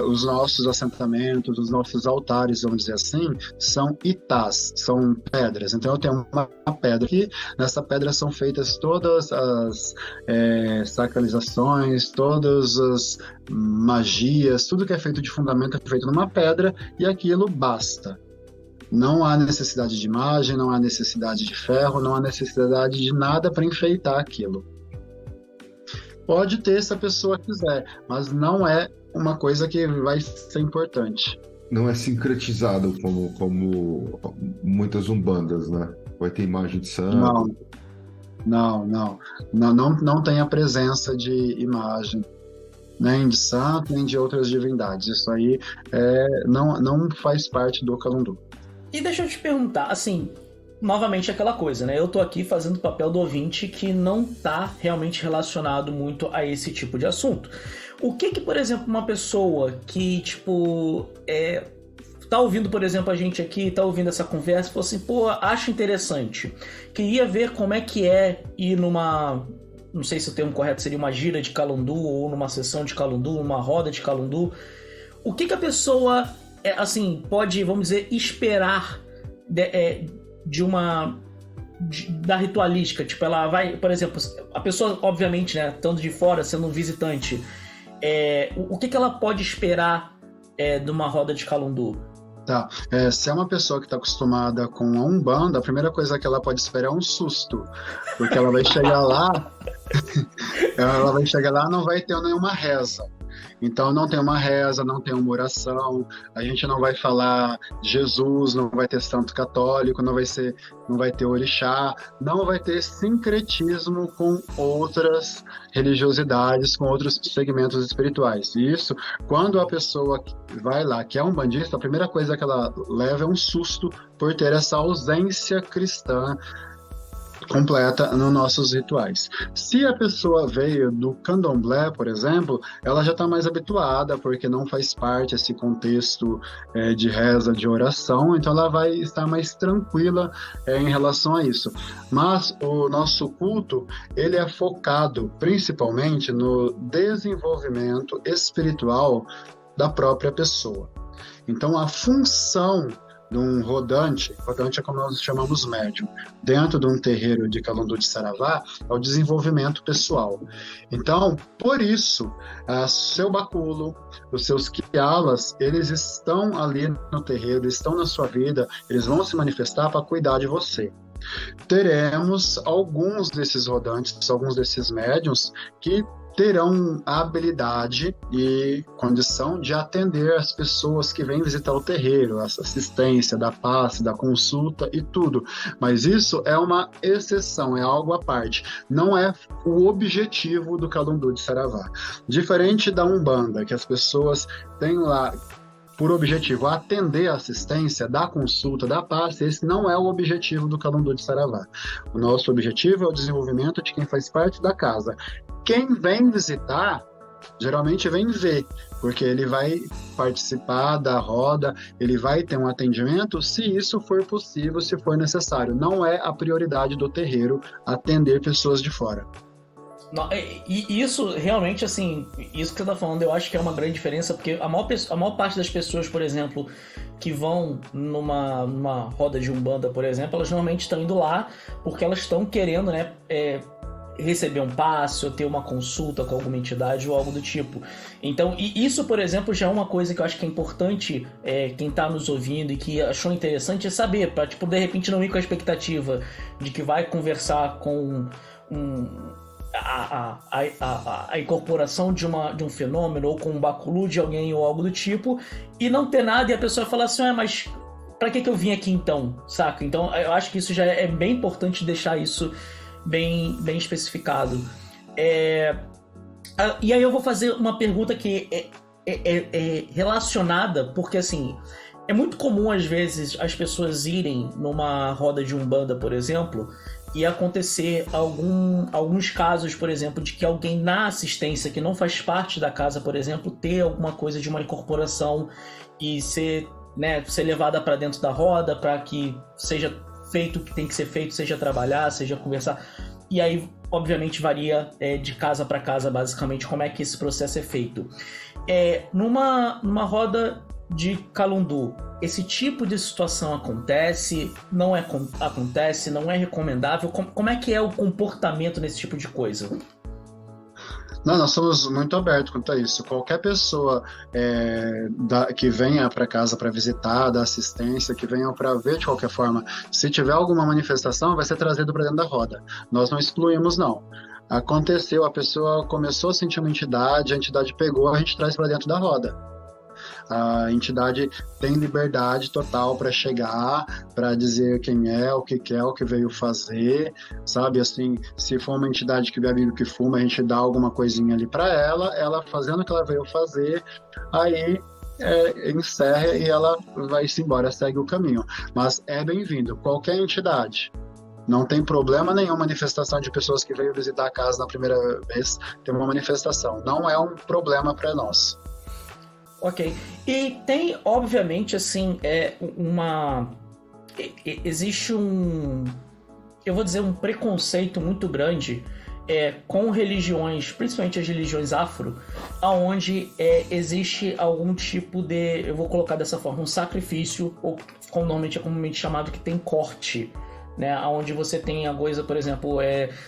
Os nossos assentamentos, os nossos altares, vamos dizer assim, são itás, são pedras. Então eu tenho uma pedra aqui, nessa pedra são feitas todas as sacralizações, todas as magias, tudo que é feito de fundamento é feito numa pedra e aquilo basta. Não há necessidade de imagem, não há necessidade de ferro, não há necessidade de nada para enfeitar aquilo. Pode ter se a pessoa quiser, mas não é uma coisa que vai ser importante. Não é sincretizado como muitas umbandas, né? Vai ter imagem de santo. Não tem a presença de imagem, nem de santo, nem de outras divindades. Isso aí não faz parte do Calundu. E deixa eu te perguntar, assim, novamente aquela coisa, né? Eu tô aqui fazendo o papel do ouvinte que não tá realmente relacionado muito a esse tipo de assunto. O que, por exemplo, uma pessoa que, tipo, tá ouvindo, por exemplo, a gente aqui, tá ouvindo essa conversa, falou assim, pô, acho interessante. Queria ver como é que é ir numa, não sei se o termo correto seria uma gira de calundu, ou numa sessão de calundu, uma roda de calundu. O que a pessoa, assim, pode, vamos dizer, esperar da ritualística? Tipo, ela vai, por exemplo, a pessoa, obviamente, né, estando de fora, sendo um visitante, o que ela pode esperar de uma roda de calundu? Tá. Se é uma pessoa que está acostumada com a Umbanda, a primeira coisa que ela pode esperar é um susto. Porque ela vai chegar lá, não vai ter nenhuma reza. Então não tem uma reza, não tem uma oração, a gente não vai falar Jesus, não vai ter santo católico, não vai ter orixá, não vai ter sincretismo com outras religiosidades, com outros segmentos espirituais. E isso, quando a pessoa vai lá, que é um bandista, a primeira coisa que ela leva é um susto por ter essa ausência cristã completa nos nossos rituais. Se a pessoa veio do candomblé, por exemplo, ela já está mais habituada, porque não faz parte desse contexto de reza, de oração, então ela vai estar mais tranquila em relação a isso. Mas o nosso culto, ele é focado principalmente no desenvolvimento espiritual da própria pessoa. Então a função de um rodante é como nós chamamos médium, dentro de um terreiro de Calundu de Saravá, é o desenvolvimento pessoal. Então, por isso, seu baculo, os seus quialas, eles estão ali no terreiro, estão na sua vida, eles vão se manifestar para cuidar de você. Teremos alguns desses rodantes, alguns desses médiums que terão a habilidade e condição de atender as pessoas que vêm visitar o terreiro, a assistência, da passe, da consulta e tudo. Mas isso é uma exceção, é algo à parte. Não é o objetivo do Calundu de Saravá. Diferente da Umbanda, que as pessoas têm lá por objetivo atender a assistência, da consulta, da passe, esse não é o objetivo do Calundu de Saravá. O nosso objetivo é o desenvolvimento de quem faz parte da casa. Quem vem visitar, geralmente vem ver, porque ele vai participar da roda, ele vai ter um atendimento, se isso for possível, se for necessário. Não é a prioridade do terreiro atender pessoas de fora. E isso realmente, assim, isso que você tá falando, eu acho que é uma grande diferença, porque a maior parte das pessoas, por exemplo, que vão numa roda de Umbanda, por exemplo, elas normalmente estão indo lá porque elas estão querendo, né, receber um passe ou ter uma consulta com alguma entidade ou algo do tipo. Então, e isso, por exemplo, já é uma coisa que eu acho que é importante quem tá nos ouvindo e que achou interessante é saber, para, tipo, de repente não ir com a expectativa de que vai conversar com a incorporação de um fenômeno ou com um baculu de alguém ou algo do tipo e não ter nada e a pessoa falar assim, mas pra que eu vim aqui então, saca? Então eu acho que isso já é bem importante deixar isso bem especificado. E aí eu vou fazer uma pergunta que é relacionada, porque assim, é muito comum às vezes as pessoas irem numa roda de Umbanda, por exemplo, e acontecer alguns casos, por exemplo, de que alguém na assistência que não faz parte da casa, por exemplo, ter alguma coisa de uma incorporação e ser levada para dentro da roda para que seja feito o que tem que ser feito, seja trabalhar, seja conversar. E aí, obviamente, varia de casa para casa, basicamente, como é que esse processo é feito. Numa roda de Calundu, esse tipo de situação acontece, não é recomendável? Como é que é o comportamento nesse tipo de coisa? Não, nós somos muito abertos quanto a isso. Qualquer pessoa que venha para casa para visitar, da assistência, que venha para ver de qualquer forma, se tiver alguma manifestação, vai ser trazido para dentro da roda. Nós não excluímos, não. Aconteceu, a pessoa começou a sentir uma entidade, a entidade pegou, a gente traz para dentro da roda. A entidade tem liberdade total para chegar, para dizer quem é, o que quer, o que veio fazer, sabe? Assim, se for uma entidade que bebe, que fuma, a gente dá alguma coisinha ali para ela fazendo o que ela veio fazer, aí encerra e ela vai-se embora, segue o caminho. Mas é bem-vindo, qualquer entidade. Não tem problema nenhum manifestação de pessoas que veio visitar a casa na primeira vez ter uma manifestação. Não é um problema para nós. Ok. E tem, obviamente, assim, existe eu vou dizer, um preconceito muito grande com religiões, principalmente as religiões afro, onde existe algum tipo de, eu vou colocar dessa forma, um sacrifício, ou como normalmente é comumente chamado, que tem corte, né? Onde você tem a coisa, por exemplo,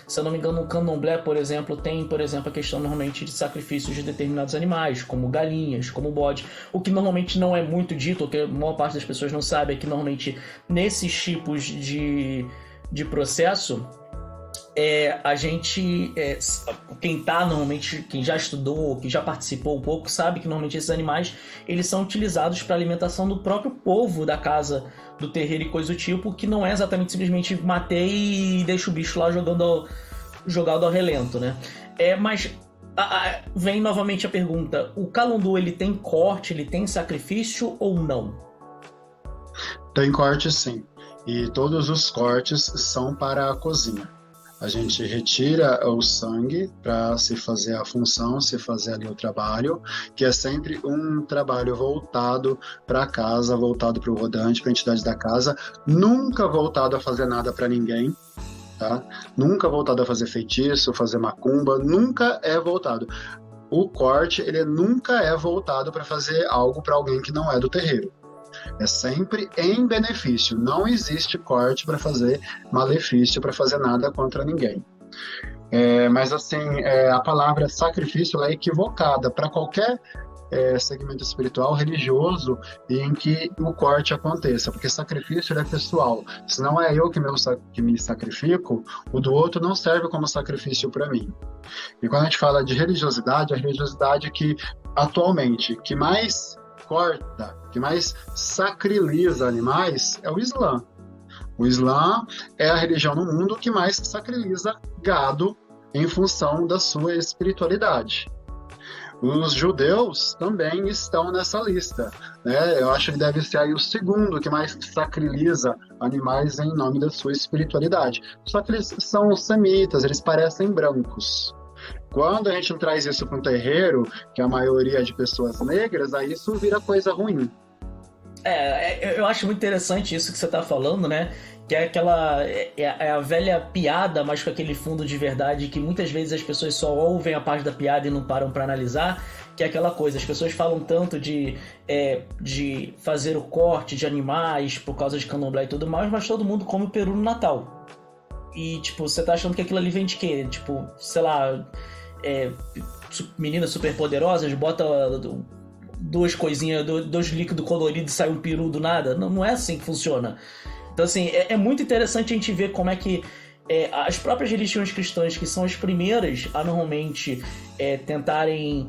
se eu não me engano, no candomblé, por exemplo, tem, por exemplo, a questão normalmente de sacrifícios de determinados animais, como galinhas, como bode, o que normalmente não é muito dito, o que a maior parte das pessoas não sabe, é que normalmente nesses tipos de processo, a gente, quem já estudou, que já participou um pouco, sabe que normalmente esses animais, eles são utilizados para alimentação do próprio povo da casa, do terreiro e coisa do tipo, que não é exatamente simplesmente matei e deixa o bicho lá jogado ao relento, né? Mas vem novamente a pergunta, o calundu, ele tem corte, ele tem sacrifício ou não? Tem corte, sim. E todos os cortes são para a cozinha. A gente retira o sangue para se fazer a função, se fazer ali o trabalho, que é sempre um trabalho voltado para a casa, voltado para o rodante, para a entidade da casa, nunca voltado a fazer nada para ninguém, tá? Nunca voltado a fazer feitiço, fazer macumba, nunca é voltado. O corte, ele nunca é voltado para fazer algo para alguém que não é do terreiro. É sempre em benefício. Não existe corte para fazer malefício, para fazer nada contra ninguém. Mas assim, a palavra sacrifício ela é equivocada para qualquer segmento espiritual, religioso, em que o corte aconteça, porque sacrifício é pessoal. Se não é eu que me sacrifico, o do outro não serve como sacrifício para mim. E quando a gente fala de religiosidade, a religiosidade que atualmente, que mais corta, que mais sacriliza animais é o Islã. O Islã é a religião no mundo que mais sacriliza gado em função da sua espiritualidade. Os judeus também estão nessa lista, né? Eu acho que deve ser aí o segundo que mais sacriliza animais em nome da sua espiritualidade. Só que eles são semitas, eles parecem brancos. Quando a gente traz isso para um terreiro, que a maioria é de pessoas negras, aí isso vira coisa ruim. Eu acho muito interessante isso que você está falando, né? Que é aquela a velha piada, mas com aquele fundo de verdade, que muitas vezes as pessoas só ouvem a parte da piada e não param para analisar, que é aquela coisa, as pessoas falam tanto de fazer o corte de animais por causa de candomblé e tudo mais, mas todo mundo come o peru no Natal. E, tipo, você tá achando que aquilo ali vem de quê? Tipo, sei lá, meninas super poderosas, bota duas coisinhas, dois líquidos coloridos e sai um peru do nada? Não é assim que funciona. Então, assim, é muito interessante a gente ver como é que as próprias religiões cristãs, que são as primeiras a normalmente tentarem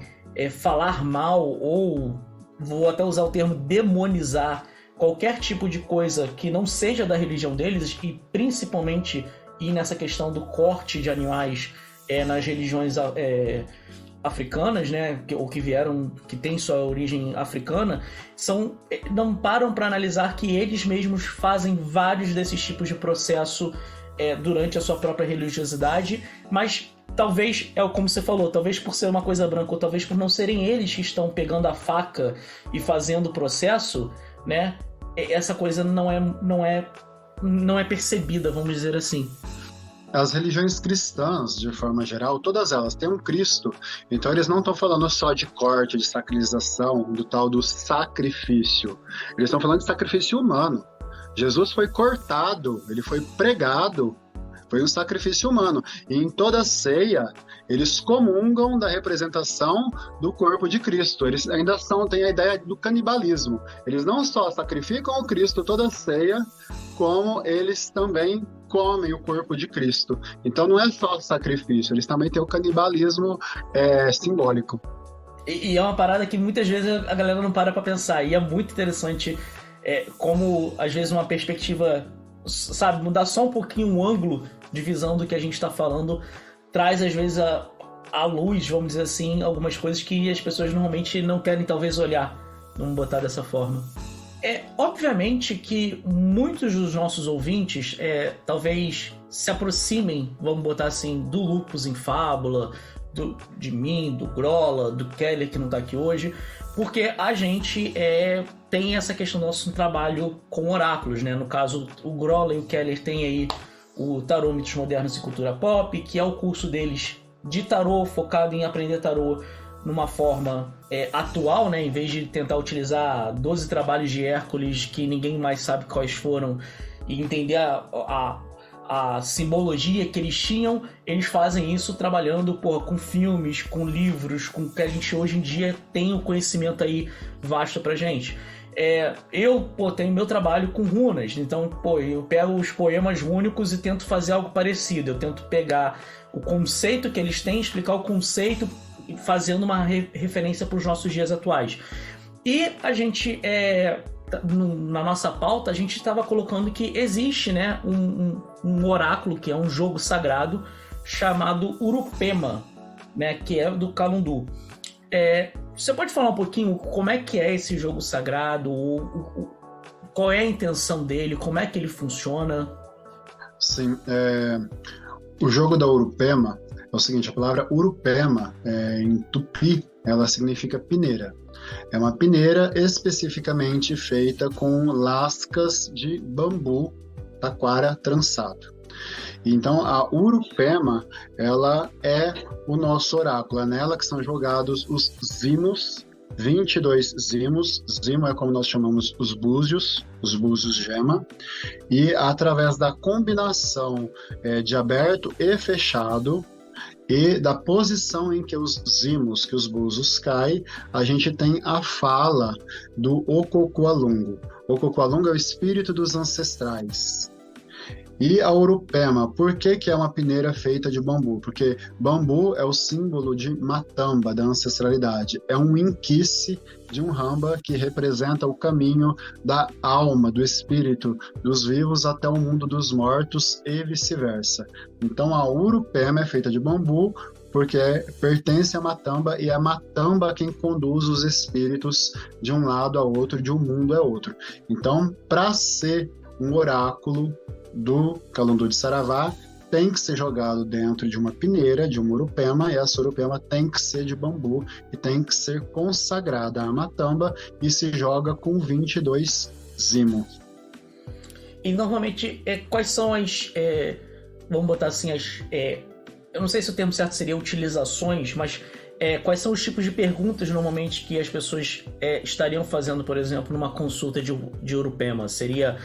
falar mal, ou vou até usar o termo demonizar, qualquer tipo de coisa que não seja da religião deles, e principalmente ir nessa questão do corte de animais nas religiões africanas, né, ou que vieram, que tem sua origem africana, não param para analisar que eles mesmos fazem vários desses tipos de processo durante a sua própria religiosidade, mas talvez, como você falou, talvez por ser uma coisa branca, ou talvez por não serem eles que estão pegando a faca e fazendo o processo, né, essa coisa não é percebida, vamos dizer assim. As religiões cristãs, de forma geral, todas elas têm um Cristo, então eles não estão falando só de corte, de sacralização, do tal do sacrifício. Eles estão falando de sacrifício humano. Jesus foi cortado, ele foi pregado, foi um sacrifício humano. E em toda ceia, eles comungam da representação do corpo de Cristo. Eles ainda têm a ideia do canibalismo. Eles não só sacrificam o Cristo toda ceia, como eles também comem o corpo de Cristo. Então não é só sacrifício, eles também têm o canibalismo simbólico. E é uma parada que muitas vezes a galera não para pensar, e é muito interessante como às vezes uma perspectiva, sabe, mudar só um pouquinho o ângulo de visão do que a gente está falando, traz às vezes à luz, vamos dizer assim, algumas coisas que as pessoas normalmente não querem talvez olhar, Vamos botar dessa forma. Obviamente que muitos dos nossos ouvintes talvez se aproximem, vamos botar assim, do Lupus em Fábula, de mim, do Grola, do Keller, que não está aqui hoje, porque a gente tem essa questão do nosso trabalho com oráculos, né? No caso, o Grola e o Keller têm aí o Tarô, Mitos Modernos e Cultura Pop, que é o curso deles de tarô, focado em aprender tarô numa forma atual, né? Em vez de tentar utilizar 12 trabalhos de Hércules que ninguém mais sabe quais foram e entender a simbologia que eles tinham, eles fazem isso trabalhando com filmes, com livros, com que a gente hoje em dia tem um conhecimento aí vasto pra gente. Eu tenho meu trabalho com runas, então eu pego os poemas rúnicos e tento fazer algo parecido. Eu tento pegar o conceito que eles têm, explicar o conceito, fazendo uma referência para os nossos dias atuais. E a gente, na nossa pauta, a gente estava colocando que existe, né, um oráculo, que é um jogo sagrado, chamado Urupema, né, que é do Calundu. Você pode falar um pouquinho como é que é esse jogo sagrado, qual é a intenção dele, como é que ele funciona? Sim, o jogo da Urupema é o seguinte: a palavra Urupema, em tupi, ela significa pineira. É uma pineira especificamente feita com lascas de bambu taquara trançado. Então, a Urupema, ela é o nosso oráculo. É nela que são jogados os zimos, 22 zimos. Zimo é como nós chamamos os búzios gema. E através da combinação de aberto e fechado, e da posição em que os zimos, que os búzios caem, a gente tem a fala do Ococoalungo. Ococoalungo é o espírito dos ancestrais. E a Urupema, por que é uma pineira feita de bambu? Porque bambu é o símbolo de matamba, da ancestralidade. É um inquice de um ramba que representa o caminho da alma, do espírito dos vivos até o mundo dos mortos e vice-versa. Então a Urupema é feita de bambu porque pertence à matamba, e é a matamba quem conduz os espíritos de um lado a outro, de um mundo a outro. Então, para ser um oráculo do Calundu de Saravá, tem que ser jogado dentro de uma pineira, de uma urupema, e essa urupema tem que ser de bambu e tem que ser consagrada à matamba, e se joga com 22 zimos. E normalmente, quais são as... vamos botar assim, eu não sei se o termo certo seria utilizações, mas quais são os tipos de perguntas normalmente que as pessoas estariam fazendo, por exemplo, numa consulta de urupema? Seria...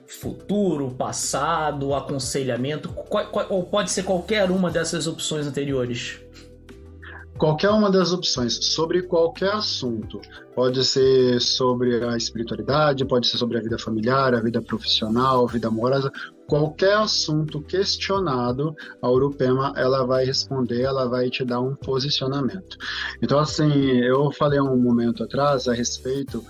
futuro, passado, aconselhamento, ou pode ser qualquer uma dessas opções anteriores? Qualquer uma das opções, sobre qualquer assunto. Pode ser sobre a espiritualidade, pode ser sobre a vida familiar, a vida profissional, a vida amorosa. Qualquer assunto questionado, a Urupema, ela vai responder, ela vai te dar um posicionamento. Então, assim, eu falei um momento atrás a respeito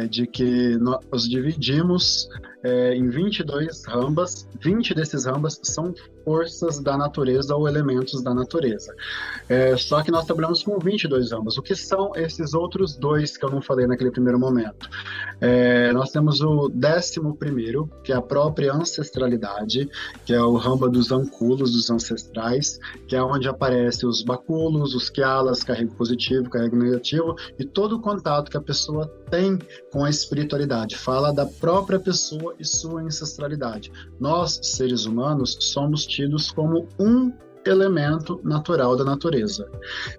de que nós dividimos em 22 rambas. 20 desses rambas são forças da natureza ou elementos da natureza. Só que nós trabalhamos com 22 rambas. O que são esses outros dois que eu não falei naquele primeiro momento? Nós temos o 11º, que é a própria ancestralidade, que é o ramba dos anculos, dos ancestrais, que é onde aparecem os baculos, os quialas, carrego positivo, carrego negativo, e todo o contato que a pessoa tem com a espiritualidade. Fala da própria pessoa e sua ancestralidade. Nós, seres humanos, somos tidos como um elemento natural da natureza.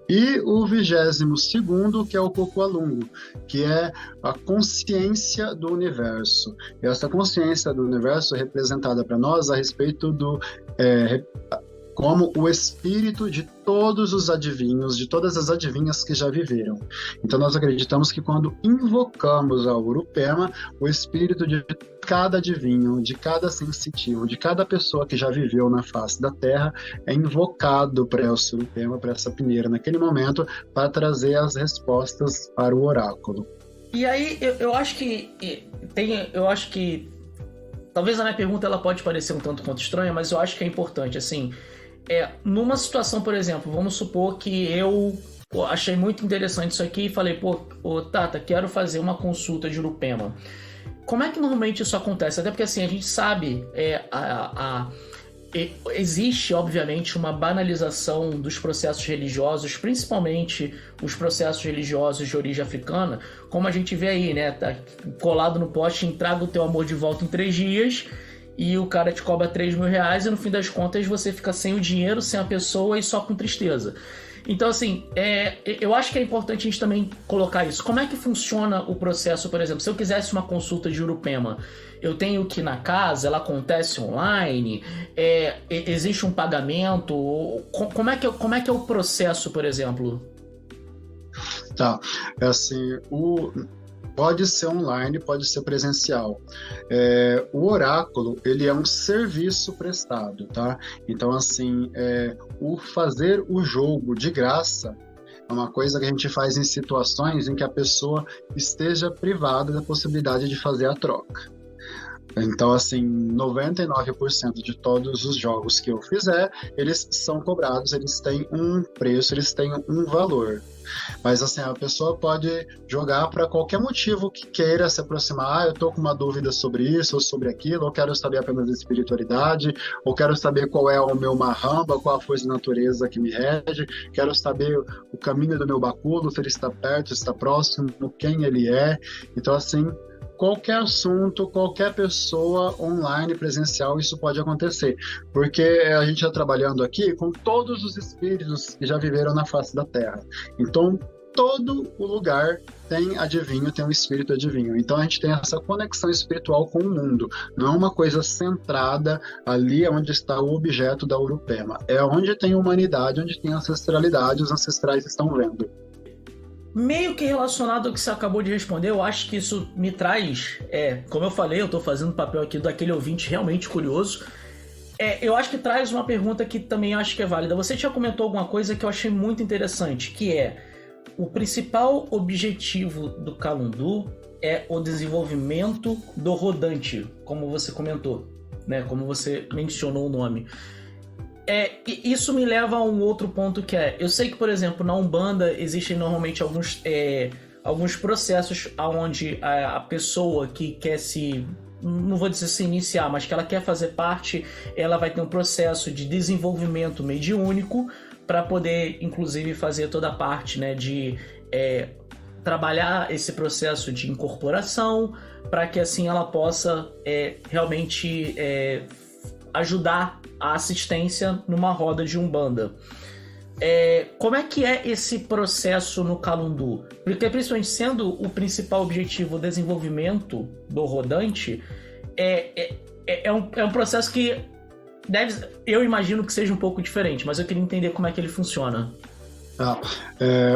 E o 22º, que é o Cocoalungo, que é a consciência do universo. E essa consciência do universo é representada para nós a respeito do como o espírito de todos os adivinhos, de todas as adivinhas que já viveram. Então nós acreditamos que quando invocamos a Urupema, o espírito de cada adivinho, de cada sensitivo, de cada pessoa que já viveu na face da Terra, é invocado para essa Urupema, para essa pineira, naquele momento, para trazer as respostas para o oráculo. E aí, eu acho que talvez a minha pergunta ela pode parecer um tanto quanto estranha, mas eu acho que é importante, assim, numa situação, por exemplo, vamos supor que eu pô, achei muito interessante isso aqui e falei, pô, ô, Tata, quero fazer uma consulta de Urupema. Como é que normalmente isso acontece? Até porque assim, a gente sabe, existe obviamente uma banalização dos processos religiosos, principalmente os processos religiosos de origem africana, como a gente vê aí, né? Tá colado no poste, traga o teu amor de volta em 3 dias, e o cara te cobra 3 mil reais e no fim das contas você fica sem o dinheiro, sem a pessoa e só com tristeza. Então, assim, eu acho que é importante a gente também colocar isso. Como é que funciona o processo, por exemplo? Se eu quisesse uma consulta de Urupema, eu tenho que ir na casa, ela acontece online, existe um pagamento? Como é que é o processo, por exemplo? Tá, assim, pode ser online, pode ser presencial. O oráculo, ele é um serviço prestado, tá? Então, assim, o fazer o jogo de graça é uma coisa que a gente faz em situações em que a pessoa esteja privada da possibilidade de fazer a troca. Então, assim, 99% de todos os jogos que eu fizer, eles são cobrados, eles têm um preço, eles têm um valor. Mas, assim, a pessoa pode jogar para qualquer motivo que queira se aproximar. Eu tô com uma dúvida sobre isso ou sobre aquilo, ou quero saber apenas da espiritualidade, ou quero saber qual é o meu Mahamba, qual a força da natureza que me rege, quero saber o caminho do meu baculo, se ele está perto, se está próximo, quem ele é. Então, assim, qualquer assunto, qualquer pessoa, online, presencial, isso pode acontecer. Porque a gente está trabalhando aqui com todos os espíritos que já viveram na face da Terra. Então, todo o lugar tem adivinho, tem um espírito adivinho. Então, a gente tem essa conexão espiritual com o mundo. Não é uma coisa centrada ali onde está o objeto da Urupema. É onde tem humanidade, onde tem ancestralidade, os ancestrais estão vendo. Meio que relacionado ao que você acabou de responder, eu acho que isso me traz, como eu falei, eu tô fazendo papel aqui daquele ouvinte realmente curioso, eu acho que traz uma pergunta que também acho que é válida. Você já comentou alguma coisa que eu achei muito interessante, que o principal objetivo do Kalundu é o desenvolvimento do rodante, como você comentou, né? Como você mencionou o nome. Isso me leva a um outro ponto que eu sei que, por exemplo, na Umbanda existem normalmente alguns processos onde a pessoa que quer não vou dizer se iniciar, mas que ela quer fazer parte, ela vai ter um processo de desenvolvimento mediúnico para poder, inclusive, fazer toda a parte, né, de trabalhar esse processo de incorporação, para que assim ela possa realmente ajudar a assistência numa roda de Umbanda. Como é que é esse processo no Kalundu? Porque, principalmente sendo o principal objetivo o desenvolvimento do rodante, é um processo que eu imagino que seja um pouco diferente, mas eu queria entender como é que ele funciona.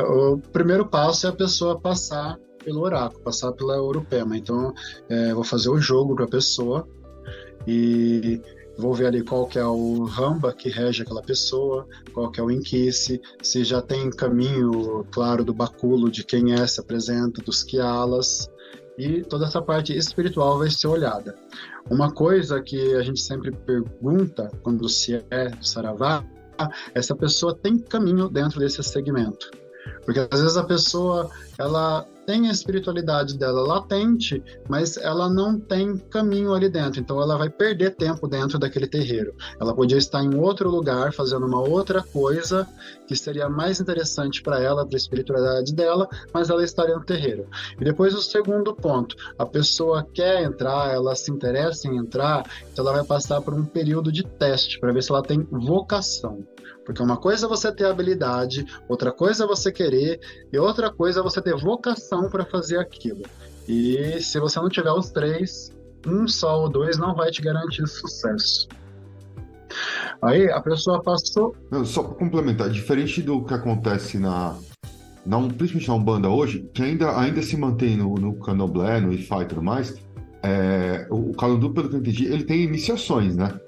O primeiro passo é a pessoa passar pelo oráculo, passar pela Urupema. Então, vou fazer o jogo para a pessoa e vou ver ali qual que é o Ramba que rege aquela pessoa, qual que é o Inquice, se já tem caminho claro do baculo, de quem se apresenta, dos Kialas, e toda essa parte espiritual vai ser olhada. Uma coisa que a gente sempre pergunta quando se é Saravá, é se a pessoa tem caminho dentro desse segmento. Porque às vezes a pessoa, ela tem a espiritualidade dela latente, mas ela não tem caminho ali dentro, então ela vai perder tempo dentro daquele terreiro. Ela podia estar em outro lugar, fazendo uma outra coisa, que seria mais interessante para ela, para a espiritualidade dela, mas ela estaria no terreiro. E depois o segundo ponto, a pessoa quer entrar, ela se interessa em entrar, então ela vai passar por um período de teste, para ver se ela tem vocação. Porque uma coisa é você ter habilidade, outra coisa é você querer, e outra coisa é você ter vocação para fazer aquilo. E se você não tiver os 3, um só ou 2 não vai te garantir sucesso. Aí a pessoa passou... Não, só para complementar, diferente do que acontece principalmente na Umbanda hoje, que ainda se mantém no Candomblé, no Ifá e tudo mais, o Kalundu, pelo que eu entendi, ele tem iniciações, né?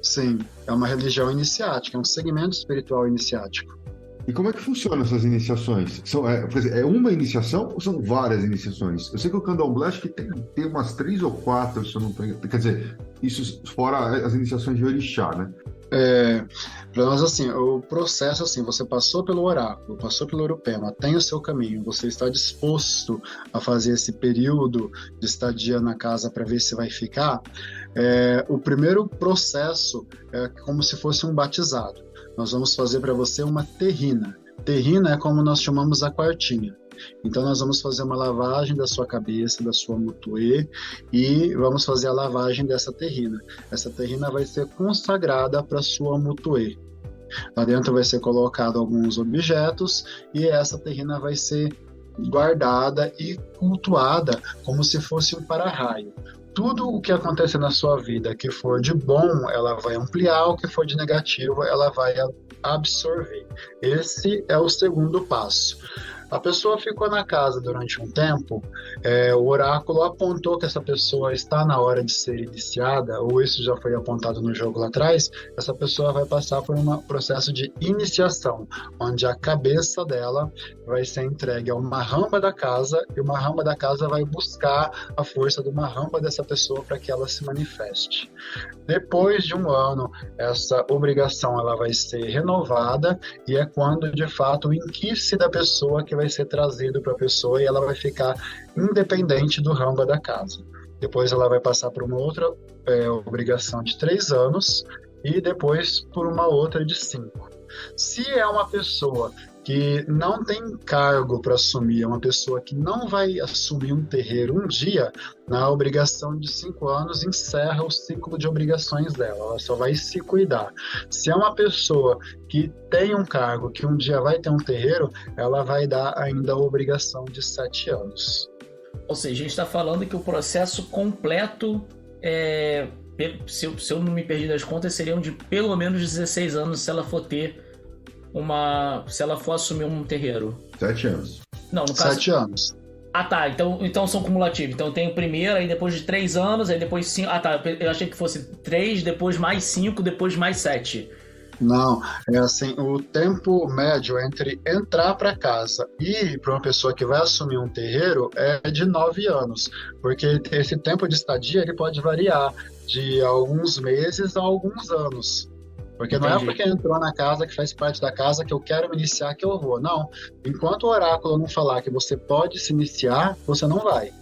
Sim, é uma religião iniciática, é um segmento espiritual iniciático. E como é que funcionam essas iniciações? É uma iniciação ou são várias iniciações? Eu sei que o Candomblé acho que tem umas 3 ou 4, se eu não estou... Quer dizer, isso fora as iniciações de orixá, né? Para nós, assim, o processo, assim, você passou pelo oráculo, passou pelo Urupema, tem o seu caminho, você está disposto a fazer esse período de estadia na casa para ver se vai ficar, o primeiro processo é como se fosse um batizado. Nós vamos fazer para você uma terrina. Terrina é como nós chamamos a quartinha. Então nós vamos fazer uma lavagem da sua cabeça, da sua mutuê, e vamos fazer a lavagem dessa terrina. Essa terrina vai ser consagrada para sua mutuê. Lá dentro vai ser colocado alguns objetos e essa terrina vai ser guardada e cultuada como se fosse um para-raio. Tudo o que acontecer na sua vida que for de bom, ela vai ampliar, o que for de negativo, ela vai absorver. Esse é o segundo passo. A pessoa ficou na casa durante um tempo, o oráculo apontou que essa pessoa está na hora de ser iniciada, ou isso já foi apontado no jogo lá atrás, essa pessoa vai passar por um processo de iniciação, onde a cabeça dela vai ser entregue a uma ramba da casa, e uma ramba da casa vai buscar a força de uma ramba dessa pessoa para que ela se manifeste. Depois de um ano, essa obrigação ela vai ser renovada, e é quando, de fato, o inquice da pessoa que vai ser trazido para a pessoa e ela vai ficar independente do ramba da casa. Depois ela vai passar por uma outra obrigação de 3 anos e depois por uma outra de 5. Se é uma pessoa que não tem cargo para assumir, é uma pessoa que não vai assumir um terreiro um dia, na obrigação de 5 anos encerra o ciclo de obrigações dela, ela só vai se cuidar. Se é uma pessoa que tem um cargo, que um dia vai ter um terreiro, ela vai dar ainda a obrigação de 7 anos. Ou seja, a gente está falando que o processo completo, se eu não me perdi das contas, seriam de pelo menos 16 anos se ela for se ela for assumir um terreiro. 7 anos. Não, no caso... 7 anos. Ah, tá. Então são cumulativos. Então tem o primeiro, aí depois de 3 anos, aí depois 5... Ah, tá. Eu achei que fosse 3, depois mais 5, depois mais 7. Não, é assim, o tempo médio entre entrar para casa e para uma pessoa que vai assumir um terreiro é de 9 anos, porque esse tempo de estadia ele pode variar de alguns meses a alguns anos. Porque não é porque entrou na casa, que faz parte da casa, que eu quero me iniciar, que eu vou. Não. Enquanto o oráculo não falar que você pode se iniciar, você não vai.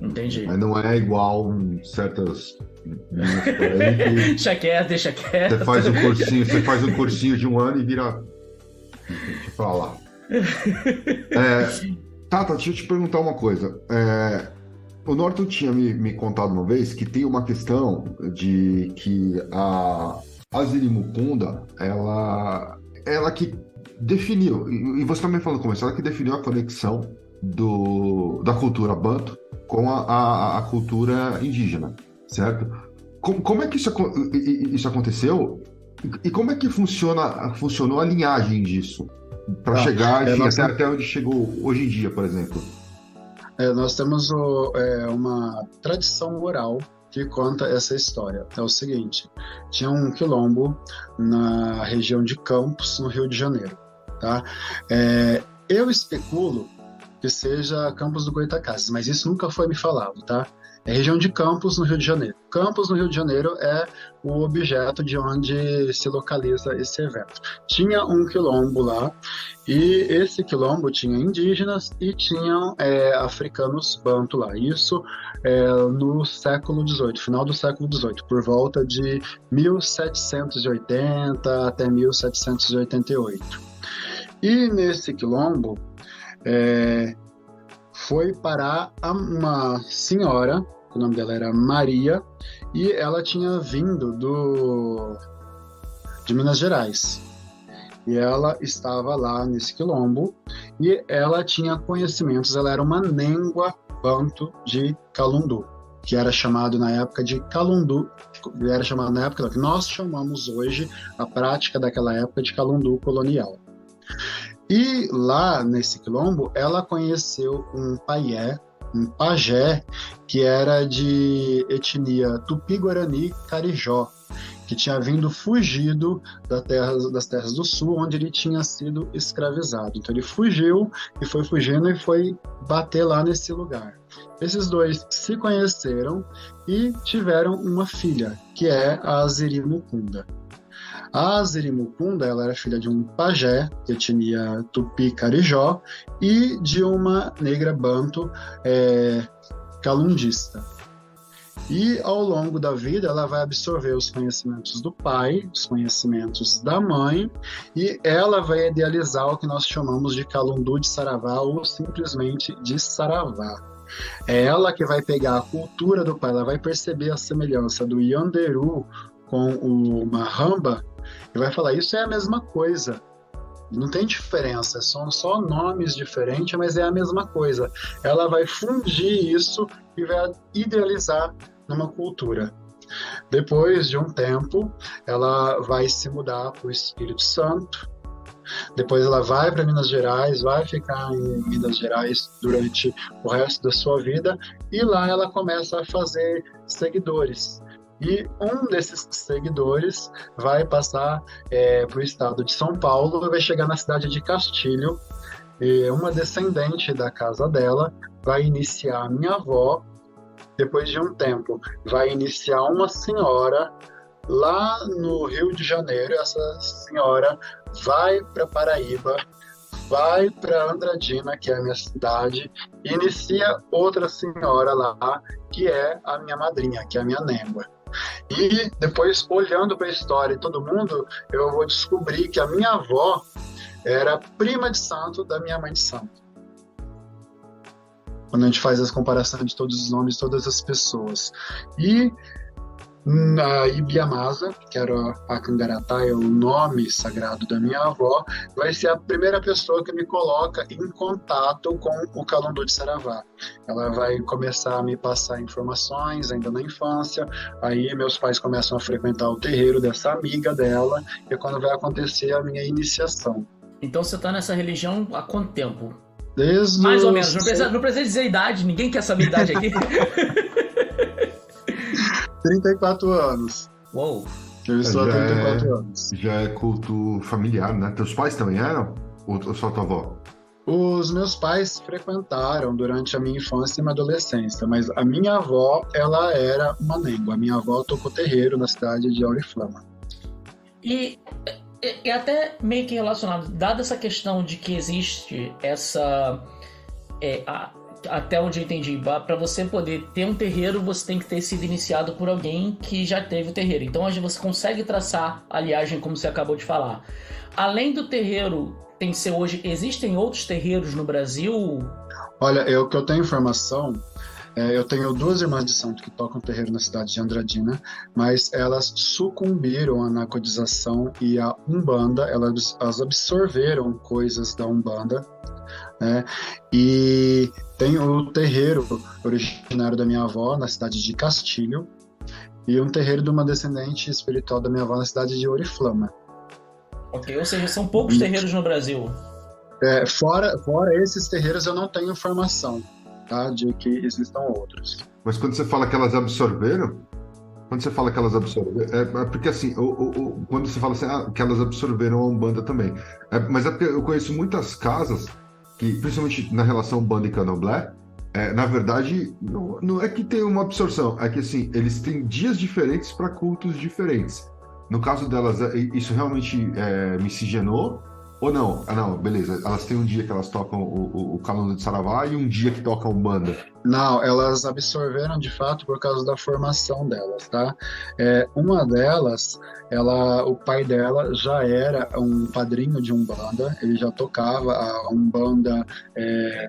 Entendi. Mas não é igual certas... Deixa quieto. Você faz um cursinho de 1 ano e vira... Deixa pra lá. Tata, deixa eu te perguntar uma coisa. O Norton tinha me contado uma vez que tem uma questão de que a Zirimukunda, ela que definiu, e você também falou no começo, ela que definiu a conexão da cultura Banto com a cultura indígena, certo? Como é que isso aconteceu? E como é que funcionou a linhagem disso? Para chegar, enfim, até onde chegou hoje em dia, por exemplo? Nós temos uma tradição oral que conta essa história. É o seguinte, tinha um quilombo na região de Campos, no Rio de Janeiro, tá? Eu especulo que seja Campos do Goytacazes, mas isso nunca foi me falado, tá? É região de Campos, no Rio de Janeiro. Campos, no Rio de Janeiro, é o objeto de onde se localiza esse evento. Tinha um quilombo lá, e esse quilombo tinha indígenas e tinham africanos banto lá. Isso no século XVIII, final do século XVIII, por volta de 1780 até 1788. E nesse quilombo foi parar uma senhora, o nome dela era Maria, e ela tinha vindo de Minas Gerais. E ela estava lá nesse quilombo, e ela tinha conhecimentos, ela era uma Nengua Banto de Calundu, que era chamado na época de Calundu, era chamado na época que nós chamamos hoje a prática daquela época de Calundu colonial. E lá nesse quilombo, ela conheceu um pajé, que era de etnia Tupi-Guarani Carijó, que tinha fugido das terras do sul, onde ele tinha sido escravizado. Então ele fugiu e foi fugindo e foi bater lá nesse lugar. Esses dois se conheceram e tiveram uma filha, que é a Zirimukunda. A Zirimucunda, ela era filha de um pajé, de etnia Tupi-Carijó, e de uma negra banto calundista. E ao longo da vida ela vai absorver os conhecimentos do pai, os conhecimentos da mãe, e ela vai idealizar o que nós chamamos de Calundu de Saravá ou simplesmente de Saravá. É ela que vai pegar a cultura do pai, ela vai perceber a semelhança do Yanderu com o Mahamba e vai falar, isso é a mesma coisa. Não tem diferença, são só nomes diferentes, mas é a mesma coisa. Ela vai fundir isso e vai idealizar numa cultura. Depois de um tempo, ela vai se mudar para o Espírito Santo. Depois ela vai para Minas Gerais, vai ficar em Minas Gerais durante o resto da sua vida. E lá ela começa a fazer seguidores. E um desses seguidores vai passar para o estado de São Paulo e vai chegar na cidade de Castilho. E uma descendente da casa dela vai iniciar a minha avó. Depois de um tempo, vai iniciar uma senhora lá no Rio de Janeiro. Essa senhora vai para Paraíba, vai para Andradina, que é a minha cidade, e inicia outra senhora lá, que é a minha madrinha, que é a minha négua. E depois, olhando para a história de todo mundo, eu vou descobrir que a minha avó era prima de santo da minha mãe de santo. Quando a gente faz as comparações de todos os nomes, todas as pessoas. E na Ibiamasa, que era a Kangaratá, é o nome sagrado da minha avó, vai ser a primeira pessoa que me coloca em contato com o Calundu de Saravá. Ela vai começar a me passar informações ainda na infância, aí meus pais começam a frequentar o terreiro dessa amiga dela, e é quando vai acontecer a minha iniciação. Então você está nessa religião há quanto tempo? Desde Mais ou menos, não precisa dizer idade, ninguém quer saber idade aqui. 34 anos. Uou. Eu estou há 34 anos. Já é culto familiar, né? Teus pais também eram? Ou só tua avó? Os meus pais frequentaram durante a minha infância e minha adolescência, mas a minha avó, ela era uma négua. A minha avó tocou terreiro na cidade de Auriflama. E até meio que relacionado, dada essa questão de que existe essa... até onde eu entendi, para você poder ter um terreiro, você tem que ter sido iniciado por alguém que já teve o terreiro. Então hoje você consegue traçar a linhagem, como você acabou de falar. Além do terreiro, tem que ser hoje, existem outros terreiros no Brasil? Olha, que eu tenho informação, eu tenho 2 irmãs de santo que tocam terreiro na cidade de Andradina, mas elas sucumbiram à narcotização e à Umbanda, elas absorveram coisas da Umbanda, né? E tem o terreiro originário da minha avó na cidade de Castilho e um terreiro de uma descendente espiritual da minha avó na cidade de Oriflama. Ok, ou seja, são poucos terreiros no Brasil. Fora esses terreiros eu não tenho informação, tá, de que existam outros. Mas quando você fala que elas absorveram, é porque assim, quando você fala assim, que elas absorveram a Umbanda também, mas é porque eu conheço muitas casas que, principalmente na relação Umbanda e Candomblé, na verdade, não é que tem uma absorção, é que assim, eles têm dias diferentes para cultos diferentes. No caso delas, isso realmente miscigenou? Ou não? Não, beleza. Elas têm um dia que elas tocam o Calundu de Saravá e um dia que tocam Umbanda. Não, elas absorveram de fato por causa da formação delas, tá? Uma delas, o pai dela já era um padrinho de Umbanda, ele já tocava a Umbanda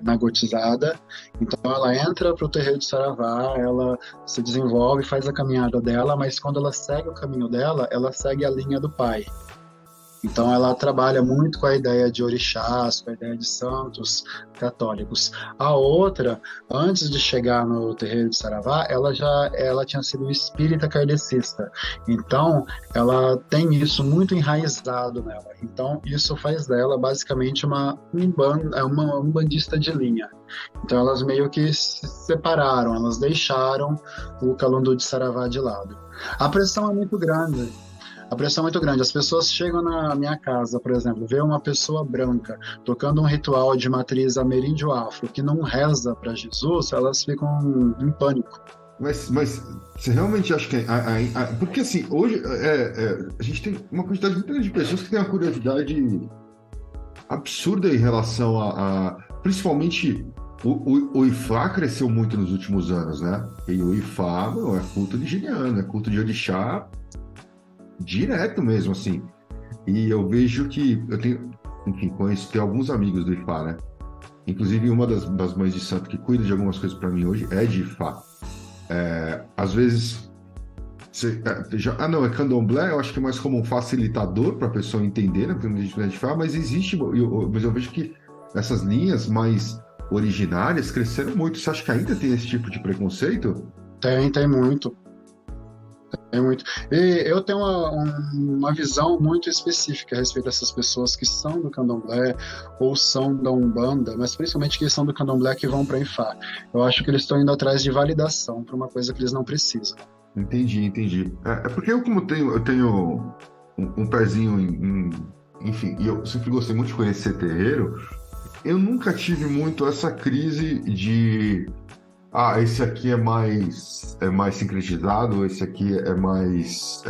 nagotizada, então ela entra para o terreiro de Saravá, ela se desenvolve, faz a caminhada dela, mas quando ela segue o caminho dela, ela segue a linha do pai. Então ela trabalha muito com a ideia de orixás, com a ideia de santos católicos. A outra, antes de chegar no terreiro de Saravá, ela tinha sido espírita kardecista. Então ela tem isso muito enraizado nela. Então isso faz dela basicamente uma umbandista de linha. Então elas meio que se separaram, elas deixaram o Calundu de Saravá de lado. A pressão é muito grande. As pessoas chegam na minha casa, por exemplo, vê uma pessoa branca tocando um ritual de matriz ameríndio-afro que não reza para Jesus, elas ficam em pânico. Mas você realmente acha que... porque assim, hoje a gente tem uma quantidade muito grande de pessoas que têm uma curiosidade absurda em relação principalmente, o Ifá cresceu muito nos últimos anos, né? E o Ifá, meu, é culto nigeriano, é culto de orixá direto mesmo, assim. E eu vejo que eu tenho, enfim, tenho alguns amigos do Ifá, né? Inclusive uma das mães de santo que cuida de algumas coisas para mim hoje é de Ifá. Às vezes não, é candomblé, eu acho que é mais como um facilitador para a pessoa entender, né? Porque a gente fala, mas existe, mas eu vejo que essas linhas mais originárias cresceram muito. Você acha que ainda tem esse tipo de preconceito? Tem muito. Tem muito. E eu tenho uma visão muito específica a respeito dessas pessoas que são do candomblé ou são da Umbanda, mas principalmente que são do candomblé que vão para Ifá. Eu acho que eles estão indo atrás de validação para uma coisa que eles não precisam. Entendi. É porque eu tenho um pezinho enfim, e eu sempre gostei muito de conhecer terreiro, eu nunca tive muito essa crise de esse aqui é mais sincretizado, esse aqui é mais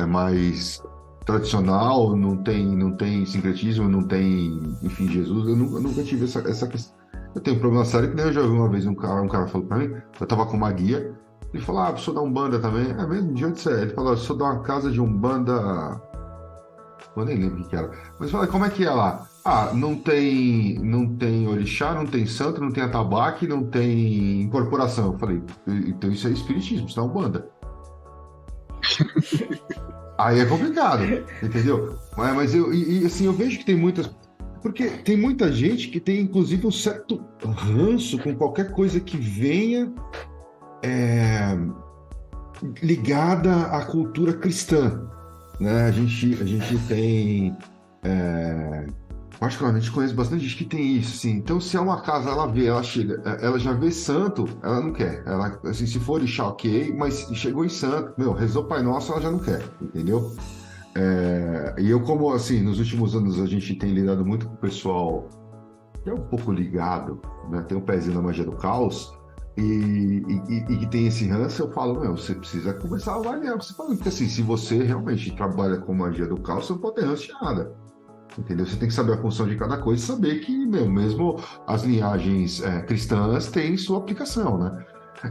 tradicional, não tem sincretismo, não tem, enfim, Jesus. Eu nunca tive essa questão. Eu tenho um problema sério que nem eu já ouvi uma vez um cara falou pra mim, eu tava com uma guia, ele falou, eu sou da Umbanda também. É mesmo? De onde você é? Ele falou, eu sou de uma casa de Umbanda, eu nem lembro o que era, mas fala, como é que é lá? Não tem orixá, não tem santo, não tem atabaque, não tem incorporação. Eu falei, então isso é espiritismo, isso é Umbanda. Aí é complicado, entendeu? Mas assim, eu vejo que tem muitas... Porque tem muita gente que tem, inclusive, um certo ranço com qualquer coisa que venha ligada à cultura cristã, né? A gente tem... particularmente conheço bastante gente que tem isso, assim. Então, se é uma casa, ela chega, ela já vê santo, ela não quer. Ela, assim, se for orixá, ok, mas chegou em santo, rezou Pai Nosso, ela já não quer, entendeu? E eu, como, assim, nos últimos anos a gente tem lidado muito com o pessoal que é um pouco ligado, né? Tem um pezinho na magia do caos, e que tem esse ranço, eu falo, você precisa começar a avaliar. Você fala, porque assim, se você realmente trabalha com magia do caos, você não pode ter ranço de nada. Entendeu? Você tem que saber a função de cada coisa e saber que, mesmo as linhagens cristãs têm sua aplicação, né?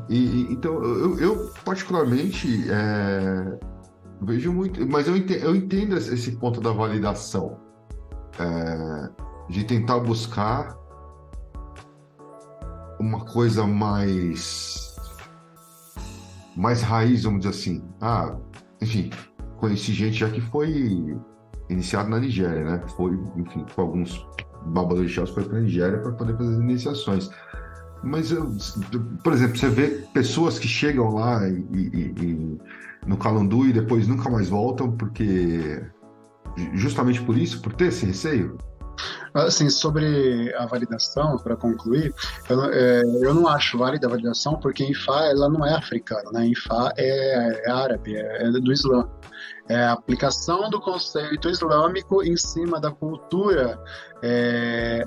Então, eu particularmente vejo muito... Mas eu entendo esse ponto da validação, de tentar buscar uma coisa mais raiz, vamos dizer assim. Enfim, conheci gente já que foi... iniciado na Nigéria, né? Foi, enfim, com alguns babadorixás, foi para a Nigéria para poder fazer as iniciações. Mas, por exemplo, você vê pessoas que chegam lá no Calundu e depois nunca mais voltam, porque justamente por isso, por ter esse receio? Assim, sobre a validação, para concluir, eu não acho válida a validação, porque Ifá ela não é africana, né? Ifá é árabe, é do Islã. É a aplicação do conceito islâmico em cima da cultura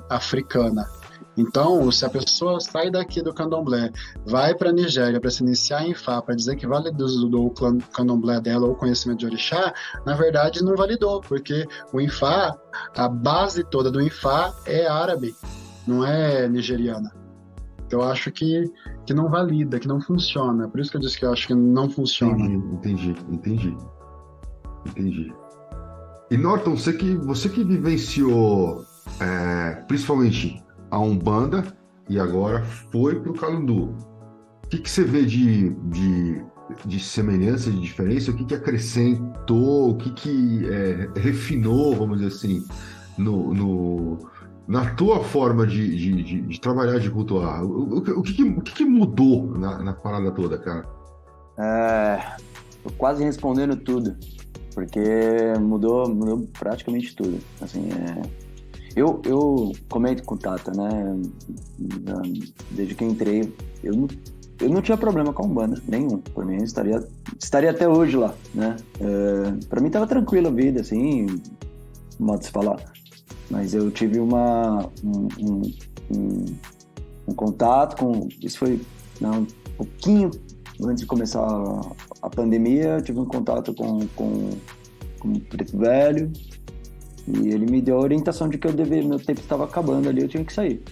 africana. Então, se a pessoa sai daqui do candomblé, vai para a Nigéria para se iniciar em Ifá, para dizer que validou o candomblé dela ou o conhecimento de orixá, na verdade não validou, porque o Ifá, a base toda do Ifá é árabe, não é nigeriana. Então, eu acho que não valida, que não funciona. Por isso que eu disse que eu acho que não funciona. Entendi. E Norton, você que vivenciou principalmente a Umbanda e agora foi para o Calundu, o que você vê de semelhança, de diferença? O que acrescentou, o que refinou, vamos dizer assim, na tua forma de trabalhar, de cultuar? O que mudou na parada toda, cara? Tô quase respondendo tudo, porque mudou praticamente tudo. Assim, eu comento com o Tata, né? Desde que entrei, eu não tinha problema com a Umbanda, nenhum. Por mim, estaria até hoje lá, né? Pra mim tava tranquila a vida, assim, modo de se falar. Mas eu tive um contato com... Isso foi um pouquinho antes de começar a pandemia, eu tive um contato com o Preto Velho, e ele me deu a orientação de que meu tempo estava acabando ali, eu tinha que sair.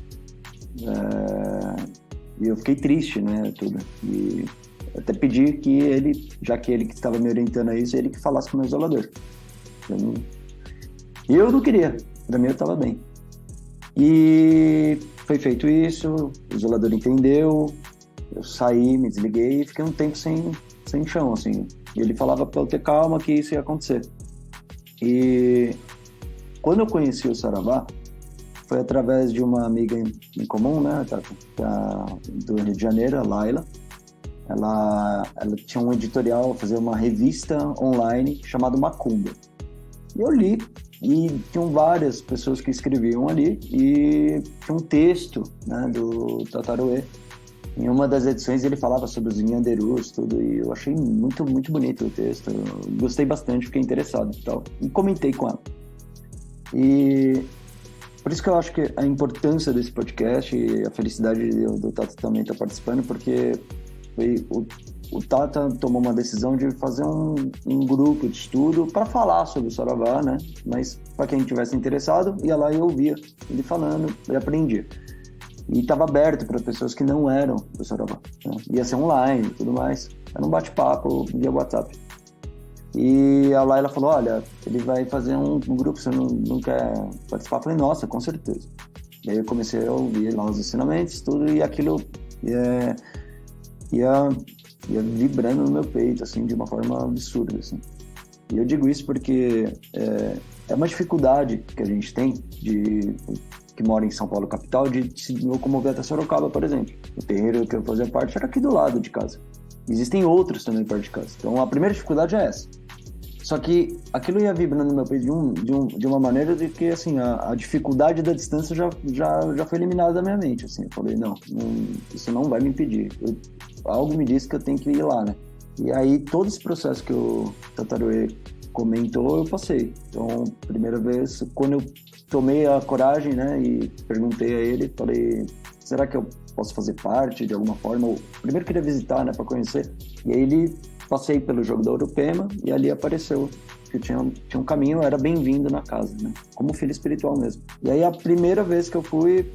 E eu fiquei triste, né, tudo. E até pedi que ele, já que ele que estava me orientando a isso, ele que falasse com o meu isolador. E eu não queria, pra mim eu estava bem. E foi feito isso, o isolador entendeu, eu saí, me desliguei e fiquei um tempo sem chão, assim. E ele falava pra eu ter calma que isso ia acontecer. E quando eu conheci o Saravá, foi através de uma amiga em comum, né, do Rio de Janeiro, a Laila. Ela tinha um editorial, fazer uma revista online chamada Macumba. E eu li, e tinham várias pessoas que escreviam ali, e tinha um texto, né, do Tataruê. Em uma das edições ele falava sobre os Nhanderus, tudo, e eu achei muito, muito bonito o texto. Eu gostei bastante, fiquei interessado e tal. E comentei com ela. E por isso que eu acho que a importância desse podcast e a felicidade do Tata também estar participando, porque o Tata tomou uma decisão de fazer um grupo de estudo para falar sobre o Saravá, né? Mas para quem tivesse interessado, ia lá e ouvia ele falando e aprendia. E estava aberto para pessoas que não eram do Saravá, né? Ia ser online e tudo mais. Era um bate-papo via WhatsApp. E a Laila falou, olha, ele vai fazer um grupo, você não quer participar? Eu falei, nossa, com certeza. E aí eu comecei a ouvir lá os ensinamentos, tudo, e aquilo ia vibrando no meu peito, assim, de uma forma absurda, assim. E eu digo isso porque é uma dificuldade que a gente tem, que mora em São Paulo, capital, de se locomover até Sorocaba, por exemplo. O terreiro que eu fazia parte era aqui do lado de casa. Existem outros também perto de casa. Então a primeira dificuldade é essa. Só que aquilo ia vibrando no meu peito de uma maneira de que, assim, a dificuldade da distância já foi eliminada da minha mente, assim. Eu falei, não, isso não vai me impedir. Algo me disse que eu tenho que ir lá, né? E aí, todo esse processo que o Tataruê comentou, eu passei. Então, primeira vez, quando eu tomei a coragem, né, e perguntei a ele, falei, será que eu posso fazer parte de alguma forma? Eu primeiro queria visitar, né, para conhecer. E aí passei pelo jogo da Urupema e ali apareceu que tinha um caminho, era bem-vindo na casa, né? Como filho espiritual mesmo. E aí a primeira vez que eu fui,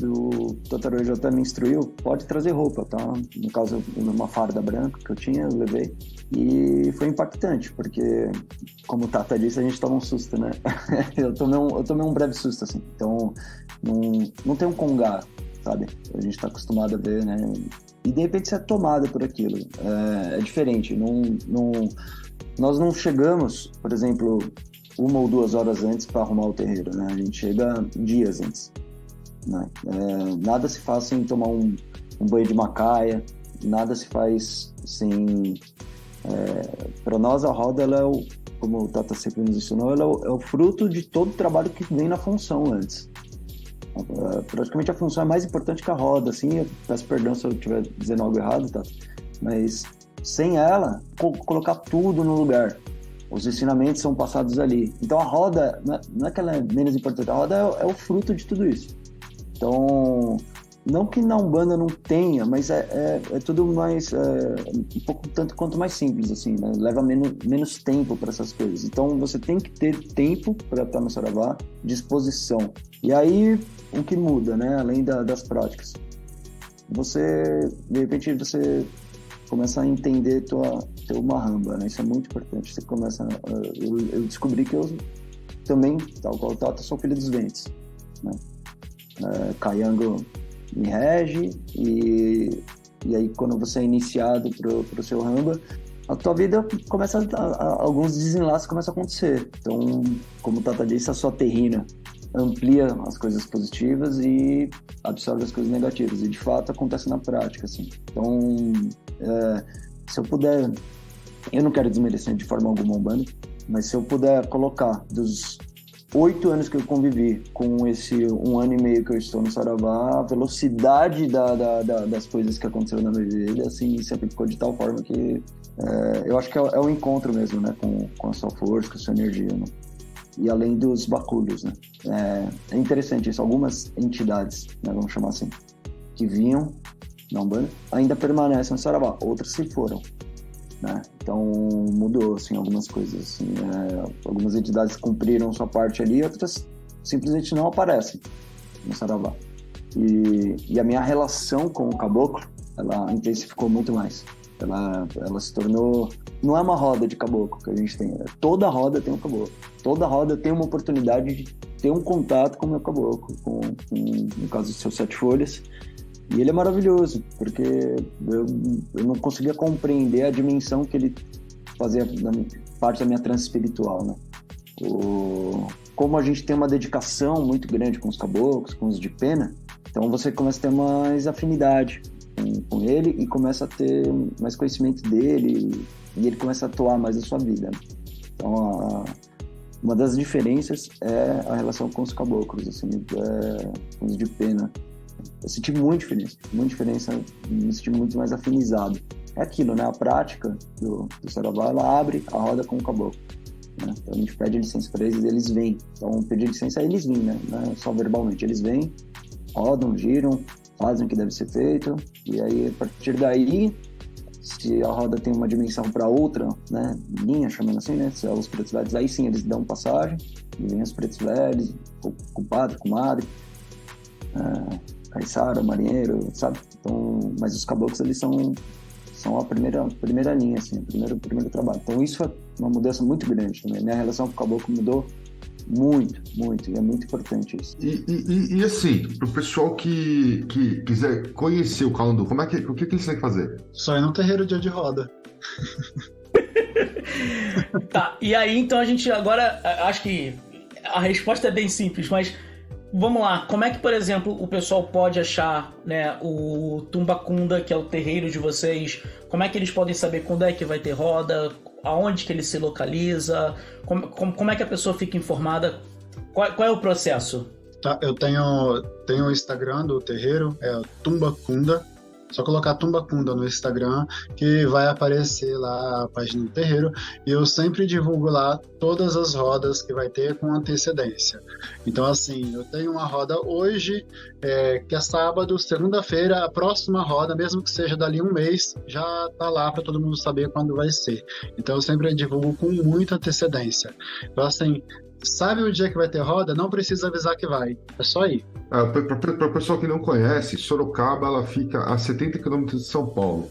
o Tataruê já até me instruiu, pode trazer roupa, tá? No caso, uma farda branca que eu tinha, eu levei. E foi impactante, porque, como o Tata disse, a gente toma um susto, né? Eu tomei um breve susto, assim. Então, não tem um congá, sabe? A gente tá acostumado a ver, né? E de repente você é tomado por aquilo. É diferente. Nós não chegamos, por exemplo, 1 ou 2 horas antes para arrumar o terreiro, né? A gente chega dias antes, né? Nada se faz sem tomar um banho de macaia, nada se faz sem... para nós a roda, ela como o Tata sempre nos ensinou, ela é o fruto de todo o trabalho que vem na função antes. Praticamente a função é mais importante que a roda, assim, eu peço perdão se eu estiver dizendo algo errado, tá? Mas sem ela, colocar tudo no lugar. Os ensinamentos são passados ali. Então a roda, não é que ela é menos importante, a roda é o fruto de tudo isso. Então, não que na Umbanda não tenha, mas é tudo mais, um pouco tanto quanto mais simples, assim, né? Leva menos tempo para essas coisas. Então você tem que ter tempo para estar no Saravá, disposição. E aí, o que muda, né? Além das práticas. De repente, você começa a entender teu Mahamba, né? Isso é muito importante. Você começa... Eu descobri que eu também, tal qual o Tata, sou filho dos ventos, né? Kayango me rege, e aí quando você é iniciado pro seu Ramba, a tua vida começa alguns desenlaces começam a acontecer. Então, como o Tata disse, a sua terrina amplia as coisas positivas e absorve as coisas negativas, e de fato acontece na prática, assim. Então, se eu puder, eu não quero desmerecer de forma alguma a Umbanda, mas se eu puder colocar dos 8 anos que eu convivi com esse 1 ano e meio que eu estou no Saravá, a velocidade das coisas que aconteceram na minha vida, assim, sempre ficou de tal forma que eu acho que é um encontro mesmo, né, com a sua força, com a sua energia, né? E além dos baculhos, né? É interessante isso, algumas entidades, né, vamos chamar assim, que vinham na Umbanda, ainda permanecem no Saravá, outras se foram, né? Então mudou, assim, algumas coisas, assim, algumas entidades cumpriram sua parte ali, outras simplesmente não aparecem no Saravá. E a minha relação com o caboclo, ela intensificou muito mais. Ela se tornou... Não é uma roda de caboclo que a gente tem. Toda roda tem um caboclo. Toda roda tem uma oportunidade de ter um contato com o meu caboclo, no caso dos seus 7 folhas. E ele é maravilhoso, porque eu não conseguia compreender a dimensão que ele fazia parte da minha transe espiritual, né? Como a gente tem uma dedicação muito grande com os caboclos, com os de pena, então você começa a ter mais afinidade com ele e começa a ter mais conhecimento dele e ele começa a atuar mais na sua vida. Então, uma das diferenças é a relação com os caboclos, assim, com os de pena. Eu senti muita diferença, me senti muito mais afinizado. É aquilo, né? A prática do Saravá, ela abre a roda com o caboclo, né? Então a gente pede licença para eles vêm. Então pedir licença é eles vêm, né? Não é só verbalmente, eles vêm, rodam, giram, fazem o que deve ser feito, e aí a partir daí, se a roda tem uma dimensão para outra, né, linha, chamando assim, né, se é os pretos velhos, aí sim eles dão passagem, e vem os pretos velhos, com o padre, com a madre, caiçara, marinheiro, sabe? Então, mas os caboclos, eles são a primeira linha, assim, o primeiro trabalho. Então isso é uma mudança muito grande também. Minha relação com o caboclo mudou muito, e é muito importante isso. E assim, pro pessoal que quiser conhecer o Calundu, o que eles têm que fazer? Só ir no terreiro dia de roda. Tá, e aí então a gente agora, acho que a resposta é bem simples, mas vamos lá, como é que, por exemplo, o pessoal pode achar, né, o Tumbacunda, que é o terreiro de vocês? Como é que eles podem saber quando é que vai ter roda? Aonde que ele se localiza? Como é que a pessoa fica informada? Qual é o processo? Tá, eu tenho o Instagram do terreiro, é Tumbacunda. Só colocar Tumbacunda no Instagram que vai aparecer lá a página do terreiro, e eu sempre divulgo lá todas as rodas que vai ter com antecedência. Então, assim, eu tenho uma roda hoje, que é sábado, segunda-feira, a próxima roda, mesmo que seja dali um mês, já tá lá para todo mundo saber quando vai ser. Então eu sempre divulgo com muita antecedência. Então, assim, sabe o dia que vai ter roda? Não precisa avisar que vai, é só ir. Para o pessoal que não conhece, Sorocaba ela fica a 70 quilômetros de São Paulo.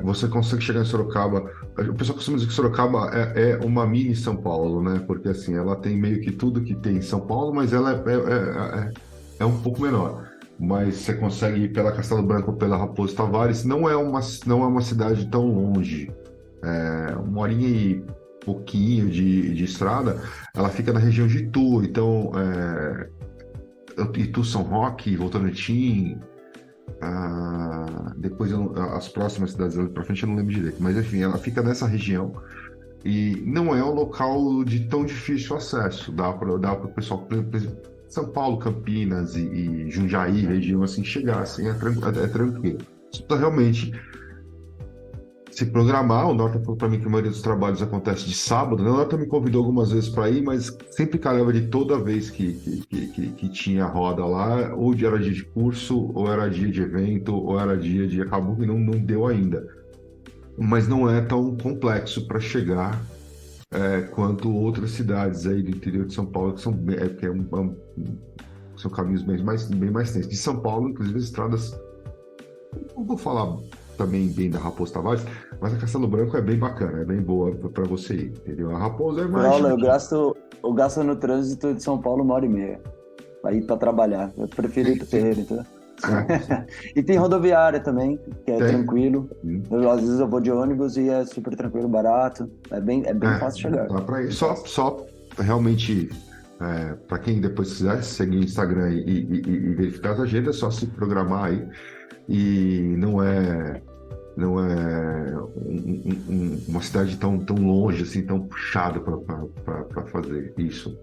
Você consegue chegar em Sorocaba. O pessoal costuma dizer que Sorocaba é uma mini São Paulo, né? Porque assim, ela tem meio que tudo que tem em São Paulo, mas ela é um pouco menor. Mas você consegue ir pela Castelo Branco ou pela Raposo Tavares. Não é uma cidade tão longe. 1h e pouquinho de estrada. Ela fica na região de Itu. Então, Itu, São Roque, Votorantim. Depois as próximas cidades ali pra frente eu não lembro direito, mas enfim, ela fica nessa região e não é um local de tão difícil acesso. Dá para o pessoal, São Paulo, Campinas e Jundiaí, região assim, chegar assim, é tranquilo. Só tá realmente se programar. O Norton falou para mim que a maioria dos trabalhos acontece de sábado, né? O Norton me convidou algumas vezes para ir, mas sempre calhava de toda vez que tinha roda lá, ou era dia de curso, ou era dia de evento, ou era dia de... Acabou que não deu ainda. Mas não é tão complexo para chegar quanto outras cidades aí do interior de São Paulo, que são caminhos bem mais tensos. De São Paulo, inclusive, as estradas... Não vou falar também bem da Raposo Tavares, mas a Castelo Branco é bem bacana, é bem boa para você ir, entendeu? A Raposo é mais... Eu gasto no trânsito de São Paulo 1h30 para ir para trabalhar. Eu prefiro ir para o terreiro, então. E tem rodoviária também, que é tranquilo. Às vezes eu vou de ônibus e é super tranquilo, barato. É bem fácil chegar. Dá para ir. Só realmente, para quem depois quiser seguir o Instagram e verificar as agendas, é só se programar aí. E não é uma cidade tão longe, assim, tão puxada para fazer isso.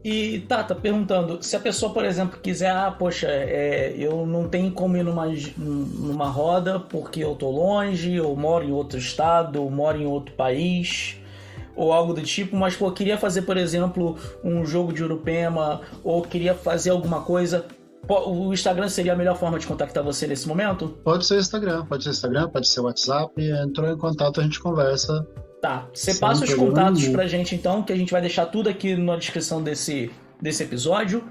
E Tata, perguntando, se a pessoa, por exemplo, quiser, eu não tenho como ir numa roda porque eu tô longe, ou moro em outro estado, ou moro em outro país, ou algo do tipo, mas queria fazer, por exemplo, um jogo de Urupema, ou queria fazer alguma coisa, O Instagram seria a melhor forma de contactar você nesse momento? Pode ser Instagram, pode ser WhatsApp. Entrou em contato, a gente conversa. Tá, você Sem passa os problema contatos nenhum. pra gente então, que a gente vai deixar tudo aqui na descrição desse episódio.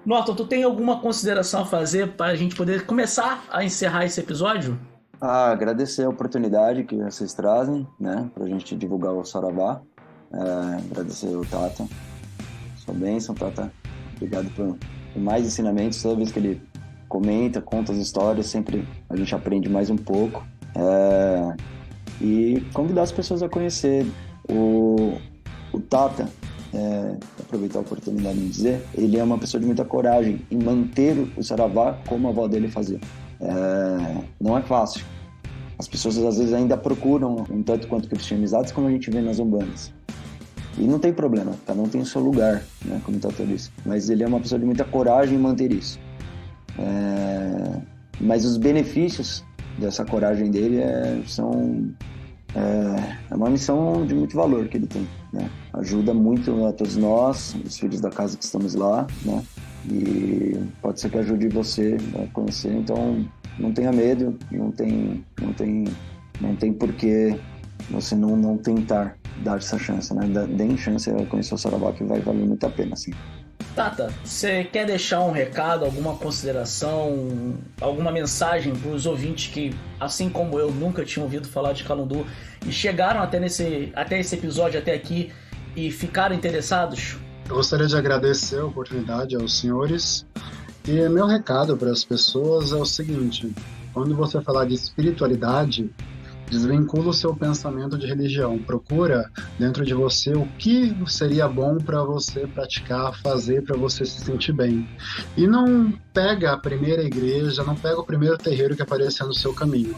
Norton, tu tem alguma consideração a fazer para a gente poder começar a encerrar esse episódio? Agradecer a oportunidade que vocês trazem, né, pra gente divulgar o Saravá. Agradecer o Tata. Sua bênção, Tata. Obrigado por mais ensinamentos. Toda vez que ele comenta, conta as histórias, sempre a gente aprende mais um pouco. E convidar as pessoas a conhecer o Tata. Aproveitar a oportunidade de dizer, ele é uma pessoa de muita coragem em manter o Saravá como a avó dele fazia. Não é fácil. As pessoas às vezes ainda procuram um tanto quanto cristianizados, como a gente vê nas umbandas. E não tem problema, cada um tem o seu lugar, né, como o Tata disse. Mas ele é uma pessoa de muita coragem em manter isso. Mas os benefícios dessa coragem dele são uma missão de muito valor que ele tem, né? Ajuda muito a todos nós, os filhos da casa que estamos lá, né? E pode ser que ajude você a conhecer. Então não tenha medo, não tem porquê você não tentar dar essa chance, né? Deem chance a conhecer o Saravá, que vai valer muito a pena, assim. Tata, você quer deixar um recado, alguma consideração, alguma mensagem para os ouvintes que, assim como eu, nunca tinham ouvido falar de Calundu e chegaram até esse episódio, até aqui, e ficaram interessados? Eu gostaria de agradecer a oportunidade aos senhores. E meu recado para as pessoas é o seguinte: quando você falar de espiritualidade, desvincula o seu pensamento de religião. Procura dentro de você o que seria bom para você praticar, fazer para você se sentir bem. E não pega a primeira igreja, não pega o primeiro terreiro que aparecer no seu caminho.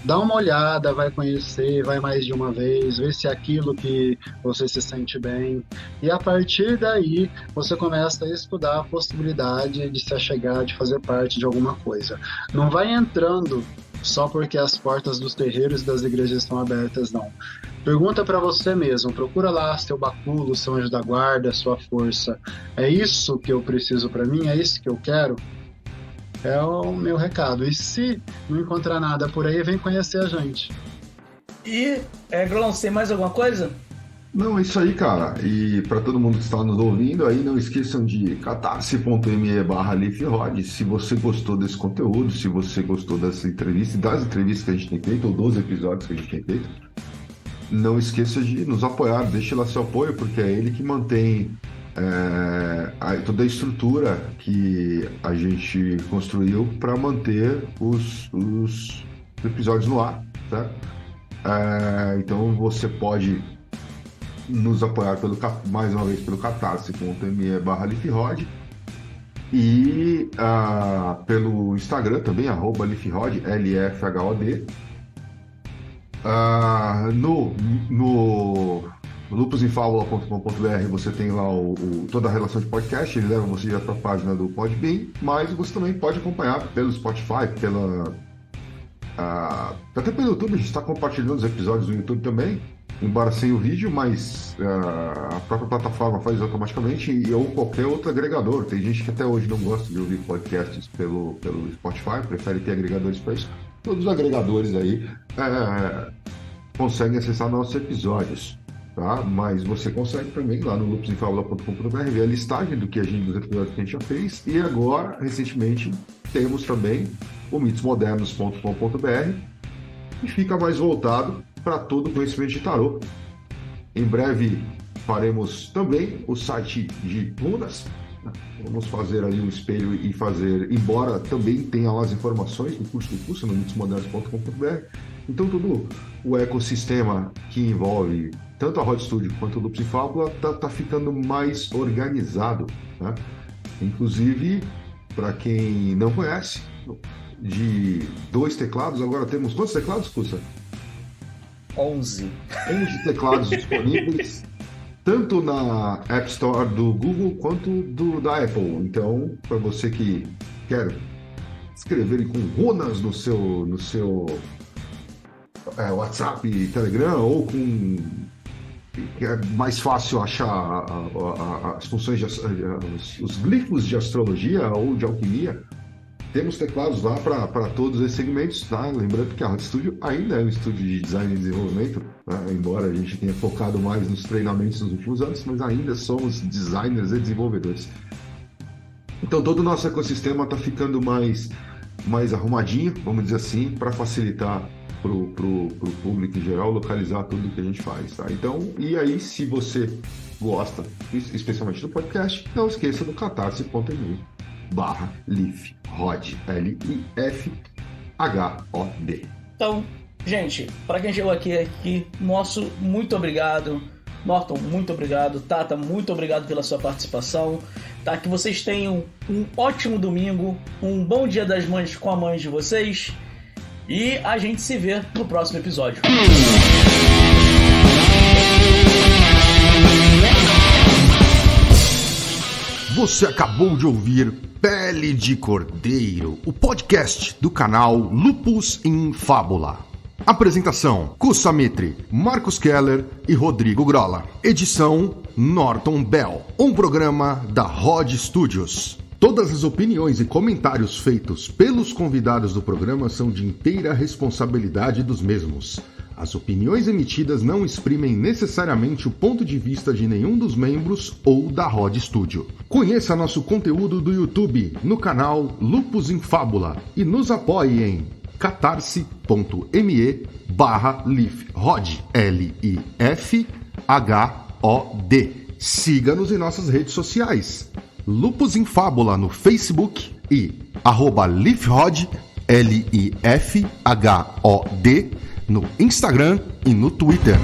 Dá uma olhada, vai conhecer, vai mais de uma vez, vê se é aquilo que você se sente bem. E a partir daí, você começa a estudar a possibilidade de se achegar, de fazer parte de alguma coisa. Não vai entrando só porque as portas dos terreiros e das igrejas estão abertas, não. Pergunta para você mesmo, procura lá seu baculo, seu anjo da guarda, sua força. É isso que eu preciso para mim? É isso que eu quero? É o meu recado. E se não encontrar nada por aí, vem conhecer a gente. E, Grolão, você tem mais alguma coisa? Não, é isso aí, cara. E para todo mundo que está nos ouvindo aí, não esqueçam de catarse.me/LifeRod. Se você gostou desse conteúdo, se você gostou dessa entrevista e das entrevistas que a gente tem feito, ou dos episódios que a gente tem feito, não esqueça de nos apoiar, deixe lá seu apoio, porque é ele que mantém toda a estrutura que a gente construiu para manter os episódios no ar, certo? Então você pode nos apoiar mais uma vez pelo catarse.me/LifeRod e pelo Instagram também, @LifeRod, LFHOD. No lupusinfabula.com.br você tem lá toda a relação de podcast, ele leva você para a página do Podbean, mas você também pode acompanhar pelo Spotify, até pelo YouTube. A gente está compartilhando os episódios no YouTube também, embora sem o vídeo, mas a própria plataforma faz automaticamente, ou qualquer outro agregador. Tem gente que até hoje não gosta de ouvir podcasts pelo Spotify, prefere ter agregadores para isso. Todos os agregadores aí conseguem acessar nossos episódios, tá? Mas você consegue também lá no lupusinfabula.com.br ver a listagem dos episódios que a gente já fez. E agora, recentemente, temos também o mitosmodernos.com.br, e fica mais voltado para todo o conhecimento de tarô. Em breve faremos também o site de runas. Vamos fazer ali um espelho e fazer, embora também tenha lá as informações do curso no mitosmodernos.com.br. Então todo o ecossistema que envolve tanto a Rod Studio quanto o Lupus em Fábula tá ficando mais organizado, né? Inclusive, para quem não conhece, de 2 teclados, agora temos quantos teclados, Cussa? 11 teclados disponíveis, tanto na App Store do Google quanto da Apple. Então, para você que quer escrever com runas no seu WhatsApp, Telegram, ou que é mais fácil achar as funções, os glifos de astrologia ou de alquimia, Temos teclados lá para todos esses segmentos, tá? Lembrando que a Hot Studio ainda é um estúdio de design e desenvolvimento, né? Embora a gente tenha focado mais nos treinamentos nos últimos anos, mas ainda somos designers e desenvolvedores. Então todo o nosso ecossistema está ficando mais arrumadinho, vamos dizer assim, para facilitar para o público em geral localizar tudo que a gente faz, tá? Então, e aí, se você gosta, especialmente do podcast, não esqueça do catarse.me/LifHod, LIFHOD. Então, gente, para quem chegou aqui, nosso muito obrigado. Norton, muito obrigado. Tata, muito obrigado pela sua participação. Tá? Que vocês tenham um ótimo domingo, um bom Dia das Mães com a mãe de vocês. E a gente se vê no próximo episódio. Você acabou de ouvir Pele de Cordeiro, o podcast do canal Lupus in Fábula. Apresentação: Kussamitri, Marcos Keller e Rodrigo Grola. Edição: Norton Bell. Um programa da Hod Studios. Todas as opiniões e comentários feitos pelos convidados do programa são de inteira responsabilidade dos mesmos. As opiniões emitidas não exprimem necessariamente o ponto de vista de nenhum dos membros ou da Hod Studio. Conheça nosso conteúdo do YouTube no canal Lupus in Fábula e nos apoie em catarse.me/LifHod, LIFHOD. Siga-nos em nossas redes sociais. Lupus in Fábula no Facebook e @LifHod, LIFHOD, no Instagram e no Twitter.